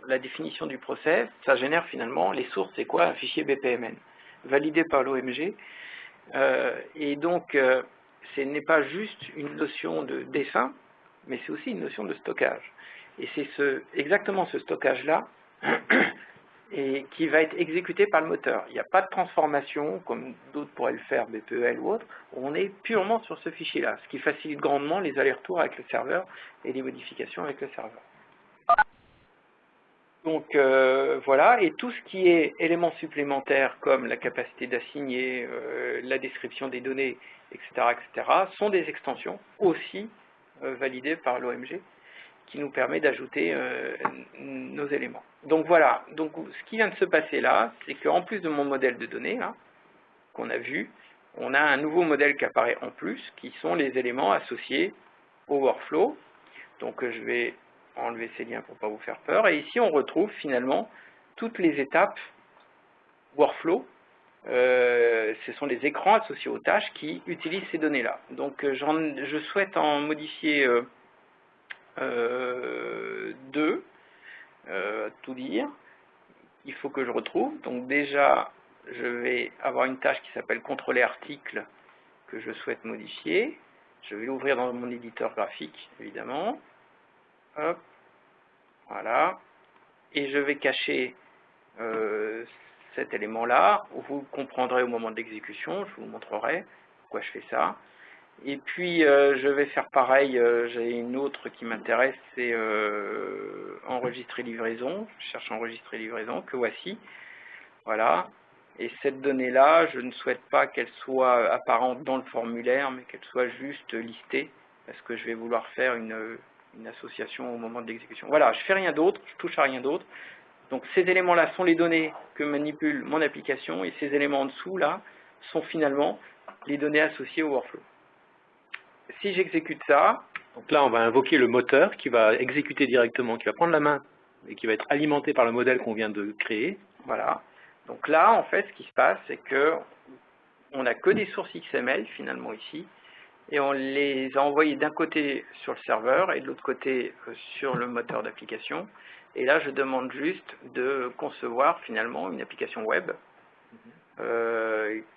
la définition du process, ça génère finalement les sources. C'est quoi un fichier BPMN validé par l'OMG? Et donc, ce n'est pas juste une notion de dessin, mais c'est aussi une notion de stockage. Et c'est exactement ce stockage-là et qui va être exécuté par le moteur. Il n'y a pas de transformation, comme d'autres pourraient le faire, BPEL ou autre. On est purement sur ce fichier-là, ce qui facilite grandement les allers-retours avec le serveur et les modifications avec le serveur. Donc voilà, et tout ce qui est éléments supplémentaires comme la capacité d'assigner, la description des données, etc., sont des extensions aussi validées par l'OMG qui nous permet d'ajouter nos éléments. Donc voilà, donc ce qui vient de se passer là, c'est qu'en plus de mon modèle de données qu'on a vu, on a un nouveau modèle qui apparaît en plus, qui sont les éléments associés au workflow. Donc je vais enlever ces liens pour ne pas vous faire peur. Et ici, on retrouve finalement toutes les étapes workflow. Ce sont les écrans associés aux tâches qui utilisent ces données-là. Donc je souhaite en modifier deux, tout dire. Il faut que je retrouve. Donc déjà, je vais avoir une tâche qui s'appelle contrôler article que je souhaite modifier. Je vais l'ouvrir dans mon éditeur graphique, évidemment. Hop, voilà. Et je vais cacher cet élément-là. Vous comprendrez au moment de l'exécution, je vous montrerai pourquoi je fais ça. Et puis, je vais faire pareil, j'ai une autre qui m'intéresse, c'est enregistrer livraison. Je cherche enregistrer livraison, que voici. Voilà. Et cette donnée-là, je ne souhaite pas qu'elle soit apparente dans le formulaire, mais qu'elle soit juste listée, parce que je vais vouloir faire une association au moment de l'exécution. Voilà, je fais rien d'autre, je touche à rien d'autre. Donc ces éléments-là sont les données que manipule mon application, et ces éléments en dessous, là, sont finalement les données associées au workflow. Si j'exécute ça... Donc là, on va invoquer le moteur qui va exécuter directement, qui va prendre la main et qui va être alimenté par le modèle qu'on vient de créer. Voilà. Donc là, en fait, ce qui se passe, c'est que on n'a que des sources XML, finalement, ici, et on les a envoyées d'un côté sur le serveur et de l'autre côté sur le moteur d'application. Et là, je demande juste de concevoir, finalement, une application web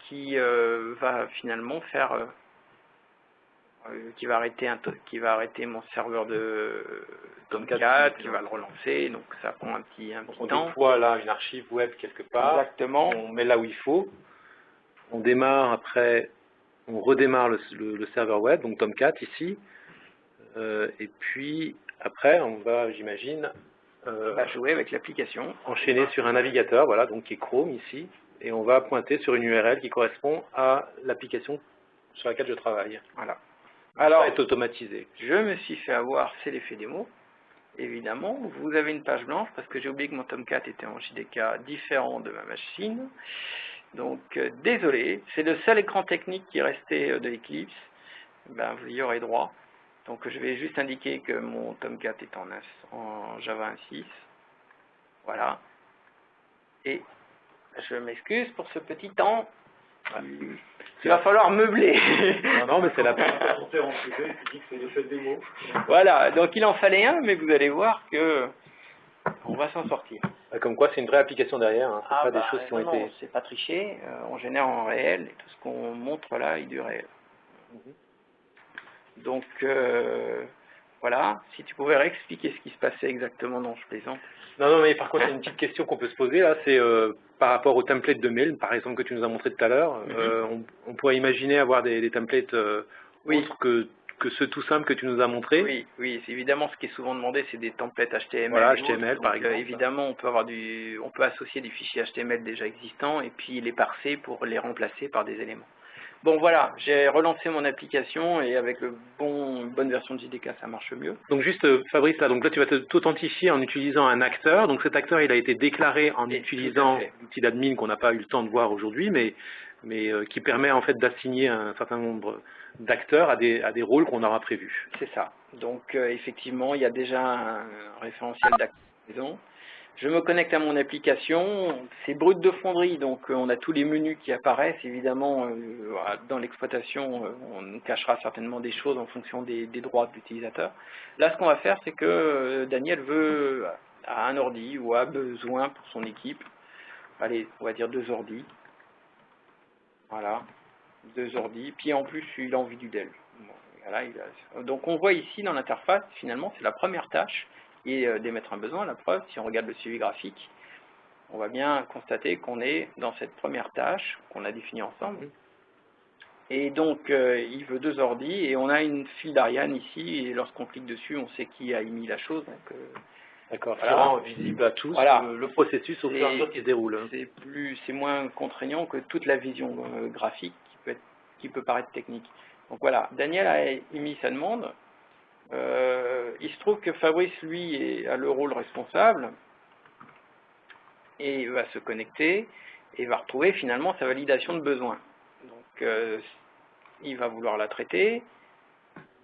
qui va finalement faire... qui va arrêter mon serveur de Tomcat, qui va le relancer, donc ça prend un petit temps. On déploie là une archive web quelque part, exactement. On met là où il faut, on démarre après, on redémarre le serveur web, donc Tomcat ici, et puis après on va, j'imagine, jouer avec l'application. Enchaîner sur un navigateur, voilà, donc qui est Chrome ici, et on va pointer sur une URL qui correspond à l'application sur laquelle je travaille. Voilà. Alors, ça va être automatisé. Je me suis fait avoir, c'est l'effet démo. Évidemment, vous avez une page blanche parce que j'ai oublié que mon Tomcat était en JDK différent de ma machine. Donc, désolé, c'est le seul écran technique qui restait de Eclipse. Ben, vous y aurez droit. Donc, je vais juste indiquer que mon Tomcat est en Java 1.6. Voilà. Et je m'excuse pour ce petit temps. Il va falloir meubler. Non, mais c'est la Voilà, donc il en fallait un, mais vous allez voir que on va s'en sortir. Comme quoi, c'est une vraie application derrière. Hein. C'est pas des choses qui ont été... c'est pas triché. On génère en réel et tout ce qu'on montre là est du réel. Donc voilà, si tu pouvais réexpliquer ce qui se passait exactement, non, je plaisante. Non, mais par contre, il y a une petite question qu'on peut se poser là, c'est par rapport au template de mail, par exemple, que tu nous as montré tout à l'heure. On pourrait imaginer avoir des templates autres que ceux tout simples que tu nous as montrés. Oui, c'est évidemment ce qui est souvent demandé, c'est des templates HTML. Voilà, HTML par exemple. Évidemment, on peut associer des fichiers HTML déjà existants et puis les parser pour les remplacer par des éléments. Bon voilà, j'ai relancé mon application et avec le bonne version de JDK, ça marche mieux. Donc juste Fabrice, là tu vas t'authentifier en utilisant un acteur. Donc cet acteur, il a été déclaré en utilisant l'outil d'admin qu'on n'a pas eu le temps de voir aujourd'hui, mais mais qui permet en fait d'assigner un certain nombre d'acteurs à des rôles qu'on aura prévus. C'est ça. Donc effectivement, il y a déjà un référentiel d'activation. Je me connecte à mon application, c'est brut de fonderie, donc on a tous les menus qui apparaissent. Évidemment, dans l'exploitation, on cachera certainement des choses en fonction des droits de l'utilisateur. Là, ce qu'on va faire, c'est que Daniel a un ordi ou a besoin pour son équipe. Allez, on va dire 2 ordis. Voilà, 2 ordis. Puis en plus, il a envie du Dell. Voilà, donc on voit ici dans l'interface, finalement, c'est la première tâche et d'émettre un besoin. La preuve, si on regarde le suivi graphique, on va bien constater qu'on est dans cette première tâche qu'on a définie ensemble. Et donc, il veut 2 ordis et on a une file d'Ariane ici. Et lorsqu'on clique dessus, on sait qui a émis la chose. D'accord, voilà. Qui rend visible à tous voilà. le processus au fur et à mesure qui se déroule. C'est moins contraignant que toute la vision graphique qui peut paraître technique. Donc voilà, Daniel a émis sa demande. Il se trouve que Fabrice, lui, a le rôle responsable et va se connecter et va retrouver finalement sa validation de besoin. Donc, il va vouloir la traiter.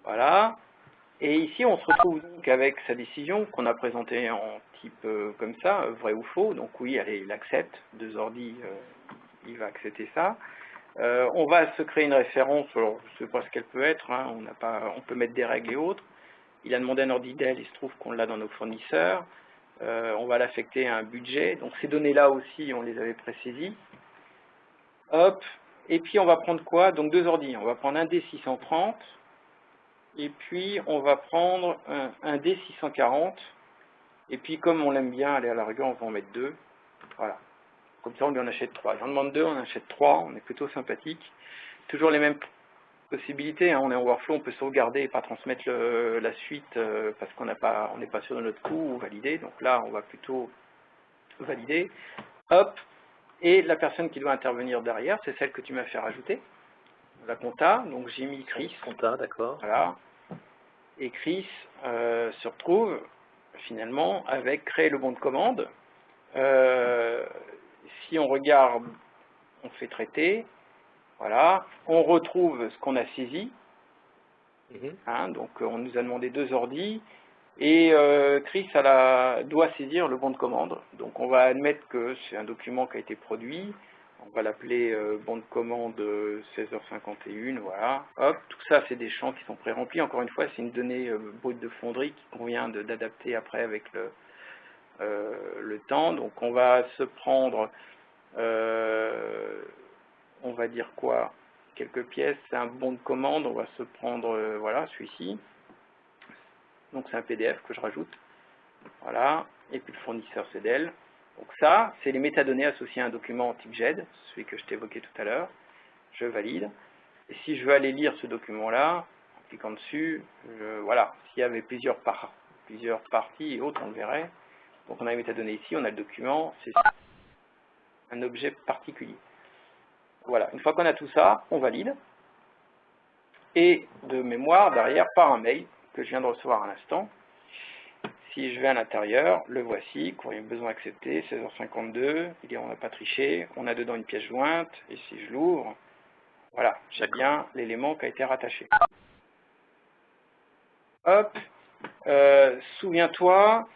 Voilà. Et ici, on se retrouve donc avec sa décision qu'on a présentée en type comme ça, vrai ou faux. Donc oui, allez, il accepte. 2 ordis, il va accepter ça. On va se créer une référence, alors je ne sais pas ce qu'elle peut être, hein, on peut mettre des règles et autres. Il a demandé un ordi Dell, il se trouve qu'on l'a dans nos fournisseurs. On va l'affecter à un budget. Donc ces données-là aussi, on les avait présaisies. Hop, et puis on va prendre quoi? Donc 2 ordis. On va prendre un D630, et puis on va prendre un D640. Et puis comme on l'aime bien, allez, à la rigueur, on va en mettre 2. Voilà. Comme ça, on lui en achète 3. J'en demande 2, on en achète 3, on est plutôt sympathique. Toujours les mêmes possibilités, hein. On est en workflow, on peut sauvegarder et pas transmettre la suite parce qu'on n'est pas sûr de notre coût ou valider. Donc là, on va plutôt valider. Hop, et la personne qui doit intervenir derrière, c'est celle que tu m'as fait rajouter, la compta. Donc j'ai mis Chris. Compta, d'accord. Voilà. Et Chris se retrouve finalement avec créer le bon de commande. Si on regarde, on fait traiter, voilà, on retrouve ce qu'on a saisi, hein, donc on nous a demandé 2 ordis, et Chris doit saisir le bon de commande, donc on va admettre que c'est un document qui a été produit, on va l'appeler bon de commande 16h51, voilà, hop, tout ça c'est des champs qui sont pré-remplis, encore une fois c'est une donnée brute de fonderie qui convient d'adapter après avec le temps. Donc on va se prendre, on va dire quoi, quelques pièces, c'est un bon de commande, on va se prendre, voilà, celui-ci. Donc c'est un PDF que je rajoute, voilà, et puis le fournisseur c'est Dell. Donc ça, c'est les métadonnées associées à un document type GED, celui que je t'évoquais tout à l'heure. Je valide. Et si je veux aller lire ce document-là, en cliquant dessus, voilà, s'il y avait plusieurs parties et autres, on le verrait. Donc on a les métadonnées ici, on a le document, c'est un objet particulier. Voilà, une fois qu'on a tout ça, on valide. Et de mémoire, derrière, par un mail que je viens de recevoir à l'instant, si je vais à l'intérieur, le voici, courrier besoin accepté, 16h52, on n'a pas triché, on a dedans une pièce jointe, et si je l'ouvre, voilà, j'ai bien l'élément qui a été rattaché. Hop, souviens-toi,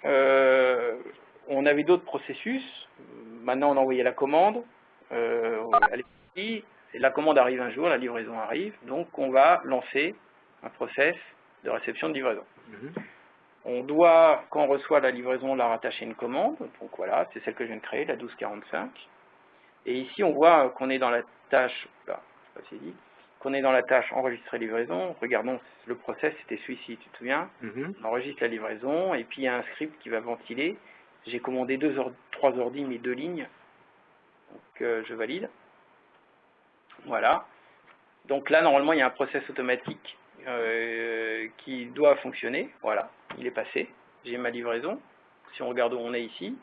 on avait d'autres processus, maintenant on a envoyé la commande, la commande arrive un jour, la livraison arrive, donc on va lancer un process de réception de livraison. On doit, quand on reçoit la livraison, la rattacher à une commande, donc voilà, c'est celle que je viens de créer, la 1245, et ici on voit qu'on est dans la tâche, là, je sais pas si dit, qu'on est dans la tâche enregistrer livraison. Regardons, le process c'était celui-ci, tu te souviens? On enregistre la livraison, et puis il y a un script qui va ventiler. J'ai commandé 3 ordis, mais 2 lignes, donc je valide. Voilà. Donc là, normalement, il y a un process automatique qui doit fonctionner. Voilà, il est passé. J'ai ma livraison. Si on regarde où on est ici,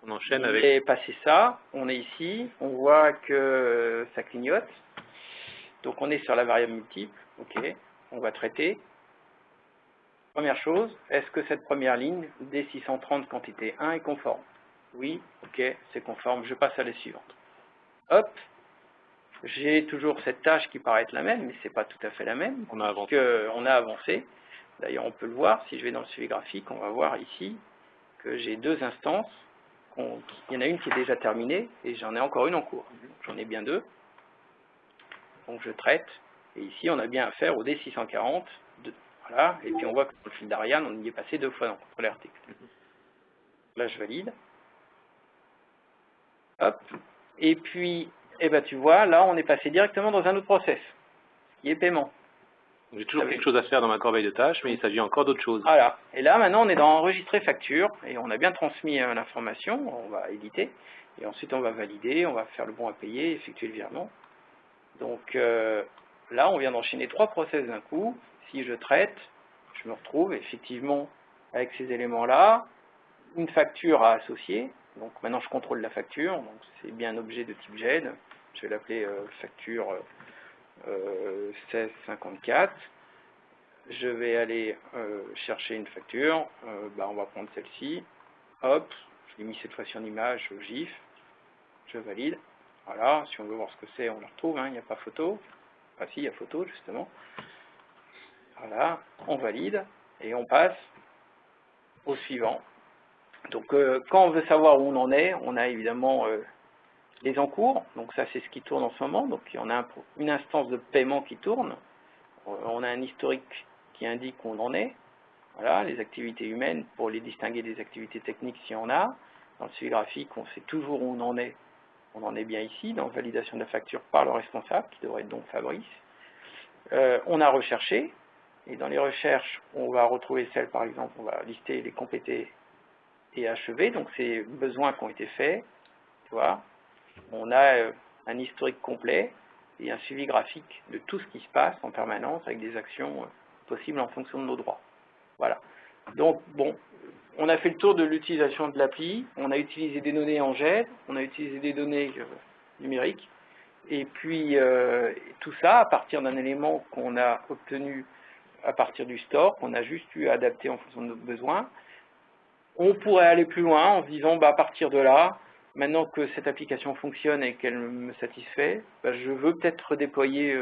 on enchaîne avec. Il est passé ça. On est ici. On voit que ça clignote. Donc on est sur la variable multiple. OK. On va traiter. Première chose, est-ce que cette première ligne, D630 quantité 1, est conforme? Oui. OK, c'est conforme. Je passe à la suivante. Hop. j'ai toujours cette tâche qui paraît être la même, mais ce n'est pas tout à fait la même. On a avancé. On a avancé. D'ailleurs, on peut le voir. Si je vais dans le suivi graphique, on va voir ici que j'ai 2 instances. Il y en a une qui est déjà terminée et j'en ai encore une en cours. J'en ai bien 2. Donc je traite. Et ici, on a bien affaire au D640. Voilà. Et puis on voit que dans le fil d'Ariane, on y est passé 2 fois dans le contrôleur texte. Là, je valide. Hop. Et puis, eh ben, tu vois, là, on est passé directement dans un autre process, qui est paiement. J'ai toujours quelque chose à faire dans ma corbeille de tâches, mais il s'agit encore d'autre chose. Voilà. Et là, maintenant, on est dans enregistrer facture, et on a bien transmis l'information, on va éditer, et ensuite on va valider, on va faire le bon à payer, effectuer le virement. Donc là, on vient d'enchaîner 3 process d'un coup. Si je traite, je me retrouve effectivement avec ces éléments-là, une facture à associer. Donc maintenant, je contrôle la facture, donc c'est bien un objet de type GED. Je vais l'appeler facture 1654. Je vais aller chercher une facture, on va prendre celle-ci, hop, je l'ai mis cette fois-ci en image au GIF, je valide, voilà, si on veut voir ce que c'est, on le retrouve, il n'y a pas photo, ah si, il y a photo justement, voilà, on valide, et on passe au suivant. Donc quand on veut savoir où on en est, on a évidemment les encours, donc ça c'est ce qui tourne en ce moment, donc on a une instance de paiement qui tourne, on a un historique qui indique où on en est, voilà, les activités humaines pour les distinguer des activités techniques si on a. Dans le suivi graphique, on sait toujours où on en est bien ici, dans validation de la facture par le responsable, qui devrait être donc Fabrice. On a recherché, et dans les recherches, on va retrouver celles, par exemple, on va lister les complétés et achevés, donc c'est besoins qui ont été faits, tu vois. On a un historique complet et un suivi graphique de tout ce qui se passe en permanence avec des actions possibles en fonction de nos droits. Voilà. Donc, bon, on a fait le tour de l'utilisation de l'appli, on a utilisé des données en GED, on a utilisé des données numériques, et puis tout ça à partir d'un élément qu'on a obtenu à partir du store, qu'on a juste eu à adapter en fonction de nos besoins. On pourrait aller plus loin en se disant, à partir de là, maintenant que cette application fonctionne et qu'elle me satisfait, je veux peut-être redéployer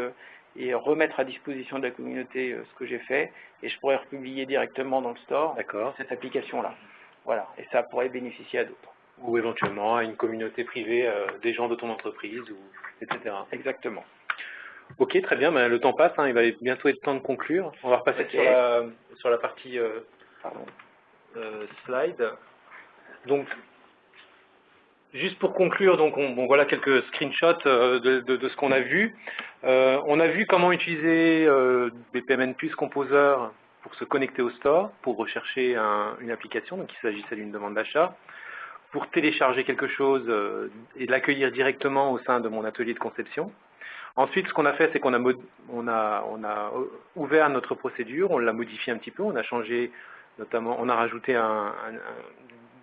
et remettre à disposition de la communauté ce que j'ai fait, et je pourrais republier directement dans le store cette application-là. Voilà, et ça pourrait bénéficier à d'autres. Ou éventuellement à une communauté privée des gens de ton entreprise, etc. Exactement. Ok, très bien, le temps passe, il va bientôt être temps de conclure. On va repasser sur la partie slide. Donc, juste pour conclure, donc voilà quelques screenshots de ce qu'on a vu. On a vu comment utiliser BPMN Plus Composer pour se connecter au store, pour rechercher une application, donc il s'agissait d'une demande d'achat, pour télécharger quelque chose et l'accueillir directement au sein de mon atelier de conception. Ensuite, ce qu'on a fait, c'est qu'on a ouvert notre procédure, on l'a modifié un petit peu, on a changé, notamment, on a rajouté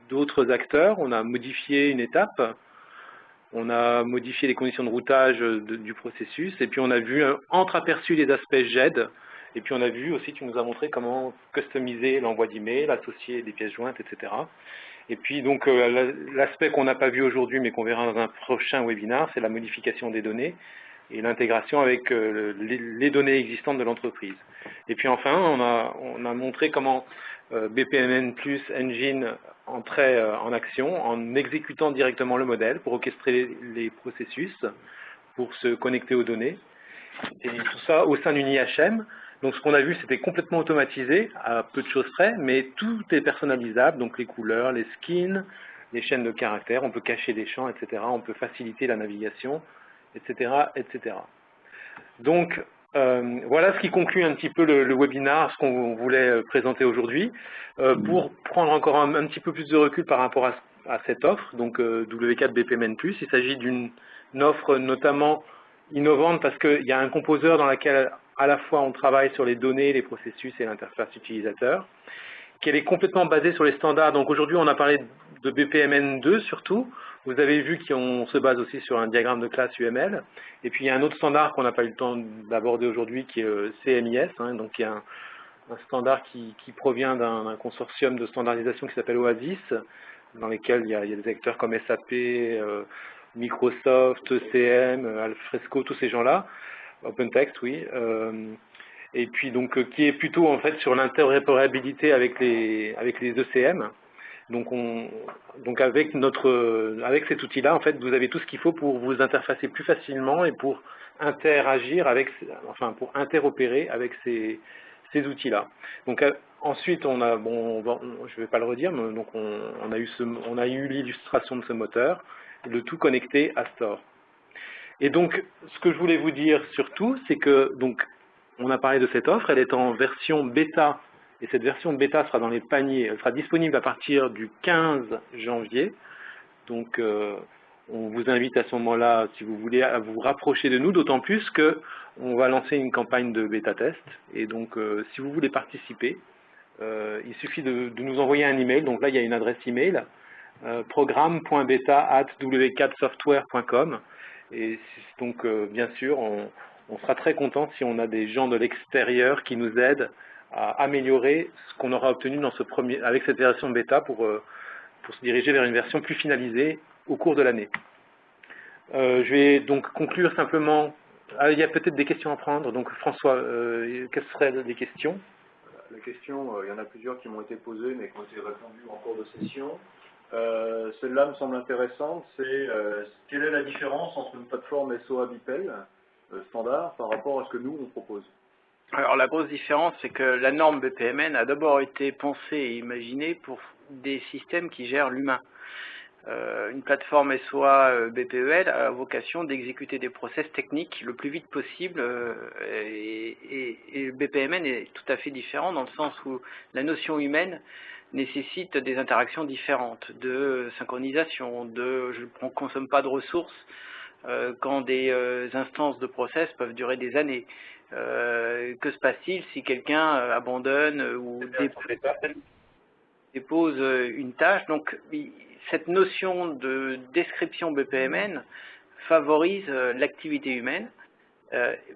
d'autres acteurs, on a modifié une étape, on a modifié les conditions de routage du processus, et puis on a vu entreaperçu les aspects GED, et puis on a vu aussi, tu nous as montré comment customiser l'envoi d'email, associer des pièces jointes, etc. Et puis donc l'aspect qu'on n'a pas vu aujourd'hui, mais qu'on verra dans un prochain webinaire, c'est la modification des données et l'intégration avec les données existantes de l'entreprise. Et puis enfin, on a montré comment BPMN Plus Engine entrait en action en exécutant directement le modèle pour orchestrer les processus, pour se connecter aux données. Et tout ça au sein d'une IHM. Donc ce qu'on a vu, c'était complètement automatisé, à peu de choses près, mais tout est personnalisable, donc les couleurs, les skins, les chaînes de caractères, on peut cacher des champs, etc. On peut faciliter la navigation, etc. etc. Donc voilà ce qui conclut un petit peu le webinaire, ce qu'on voulait présenter aujourd'hui. Pour prendre encore un petit peu plus de recul par rapport à cette offre, donc W4 BPMN+, il s'agit d'une offre notamment innovante parce qu'il y a un composeur dans lequel à la fois on travaille sur les données, les processus et l'interface utilisateur, qu'elle est complètement basée sur les standards. Donc aujourd'hui on a parlé de BPMN2 surtout. Vous avez vu qu'on se base aussi sur un diagramme de classe UML. Et puis il y a un autre standard qu'on n'a pas eu le temps d'aborder aujourd'hui qui est CMIS, donc il y a un standard qui provient d'un consortium de standardisation qui s'appelle OASIS, dans lesquels il y a des acteurs comme SAP, Microsoft, ECM, Alfresco, tous ces gens-là, OpenText, oui. Et puis donc qui est plutôt en fait sur l'interopérabilité avec les ECM. Donc avec cet outil-là, en fait, vous avez tout ce qu'il faut pour vous interfacer plus facilement et pour interagir pour interopérer avec ces outils-là. Donc ensuite, je vais pas le redire, mais donc on a eu l'illustration de ce moteur, le tout connecté à Store. Et donc, ce que je voulais vous dire surtout, c'est que donc on a parlé de cette offre, elle est en version bêta. Et cette version bêta sera dans les paniers, elle sera disponible à partir du 15 janvier. Donc, on vous invite à ce moment-là, si vous voulez, à vous rapprocher de nous, d'autant plus qu'on va lancer une campagne de bêta-test. Et donc, si vous voulez participer, il suffit de nous envoyer un email. Donc là, il y a une adresse email, programme.beta@w4software.com. Et donc, bien sûr, on sera très content si on a des gens de l'extérieur qui nous aident à améliorer ce qu'on aura obtenu avec cette version bêta pour se diriger vers une version plus finalisée au cours de l'année. Je vais donc conclure simplement. Il y a peut-être des questions à prendre. Donc François, quelles seraient les questions? La question, il y en a plusieurs qui m'ont été posées, mais qui ont été répondues en cours de session. Celle-là me semble intéressante, c'est quelle est la différence entre une plateforme SOA BIPEL standard par rapport à ce que nous, on propose? Alors la grosse différence, c'est que la norme BPMN a d'abord été pensée et imaginée pour des systèmes qui gèrent l'humain. Une plateforme SOA BPEL a vocation d'exécuter des process techniques le plus vite possible et BPMN est tout à fait différent dans le sens où la notion humaine nécessite des interactions différentes, de synchronisation, je ne consomme pas de ressources quand des instances de process peuvent durer des années. Que se passe-t-il si quelqu'un abandonne ou dépose une tâche? Donc, cette notion de description BPMN favorise l'activité humaine,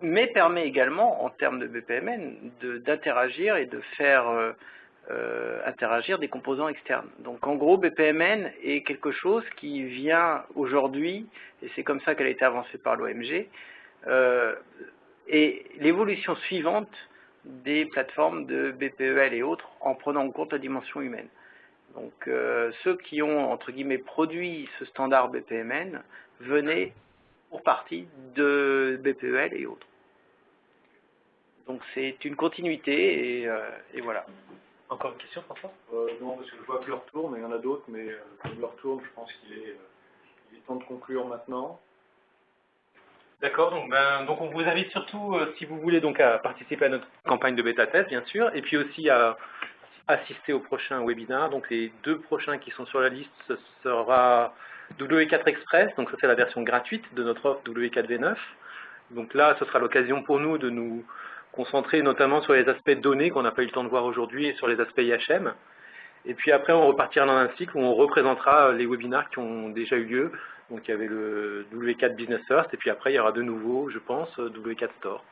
mais permet également, en termes de BPMN, d'interagir et de faire interagir des composants externes. Donc, en gros, BPMN est quelque chose qui vient aujourd'hui, et c'est comme ça qu'elle a été avancée par l'OMG, et l'évolution suivante des plateformes de BPEL et autres en prenant en compte la dimension humaine. Donc ceux qui ont, entre guillemets, produit ce standard BPMN venaient pour partie de BPEL et autres. Donc c'est une continuité et voilà. Encore une question, François? Non, parce que je vois que l'heure tourne, il y en a d'autres, mais comme l'heure tourne, je pense qu'il est temps de conclure maintenant. D'accord, donc on vous invite surtout, si vous voulez, donc à participer à notre campagne de bêta-test, bien sûr, et puis aussi à assister au prochain webinaire. Donc les deux prochains qui sont sur la liste, ce sera W4 Express, donc ça c'est la version gratuite de notre offre W4V9. Donc là, ce sera l'occasion pour nous de nous concentrer notamment sur les aspects données qu'on n'a pas eu le temps de voir aujourd'hui et sur les aspects IHM. Et puis après, on repartira dans un cycle où on représentera les webinaires qui ont déjà eu lieu. Donc il y avait le W4 Business First, et puis après il y aura de nouveau, je pense, W4 Store.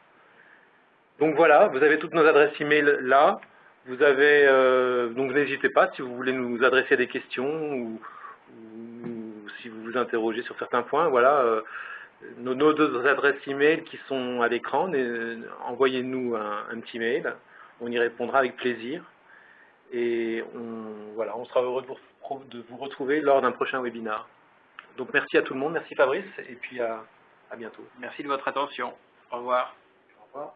Donc voilà, vous avez toutes nos adresses email là. Vous avez, donc n'hésitez pas si vous voulez nous adresser des questions ou si vous vous interrogez sur certains points. Voilà, nos deux adresses email qui sont à l'écran. Envoyez-nous un petit mail, on y répondra avec plaisir. Et voilà, on sera heureux de vous retrouver lors d'un prochain webinaire. Donc merci à tout le monde, merci Fabrice, et puis à bientôt. Merci de votre attention. Au revoir. Au revoir.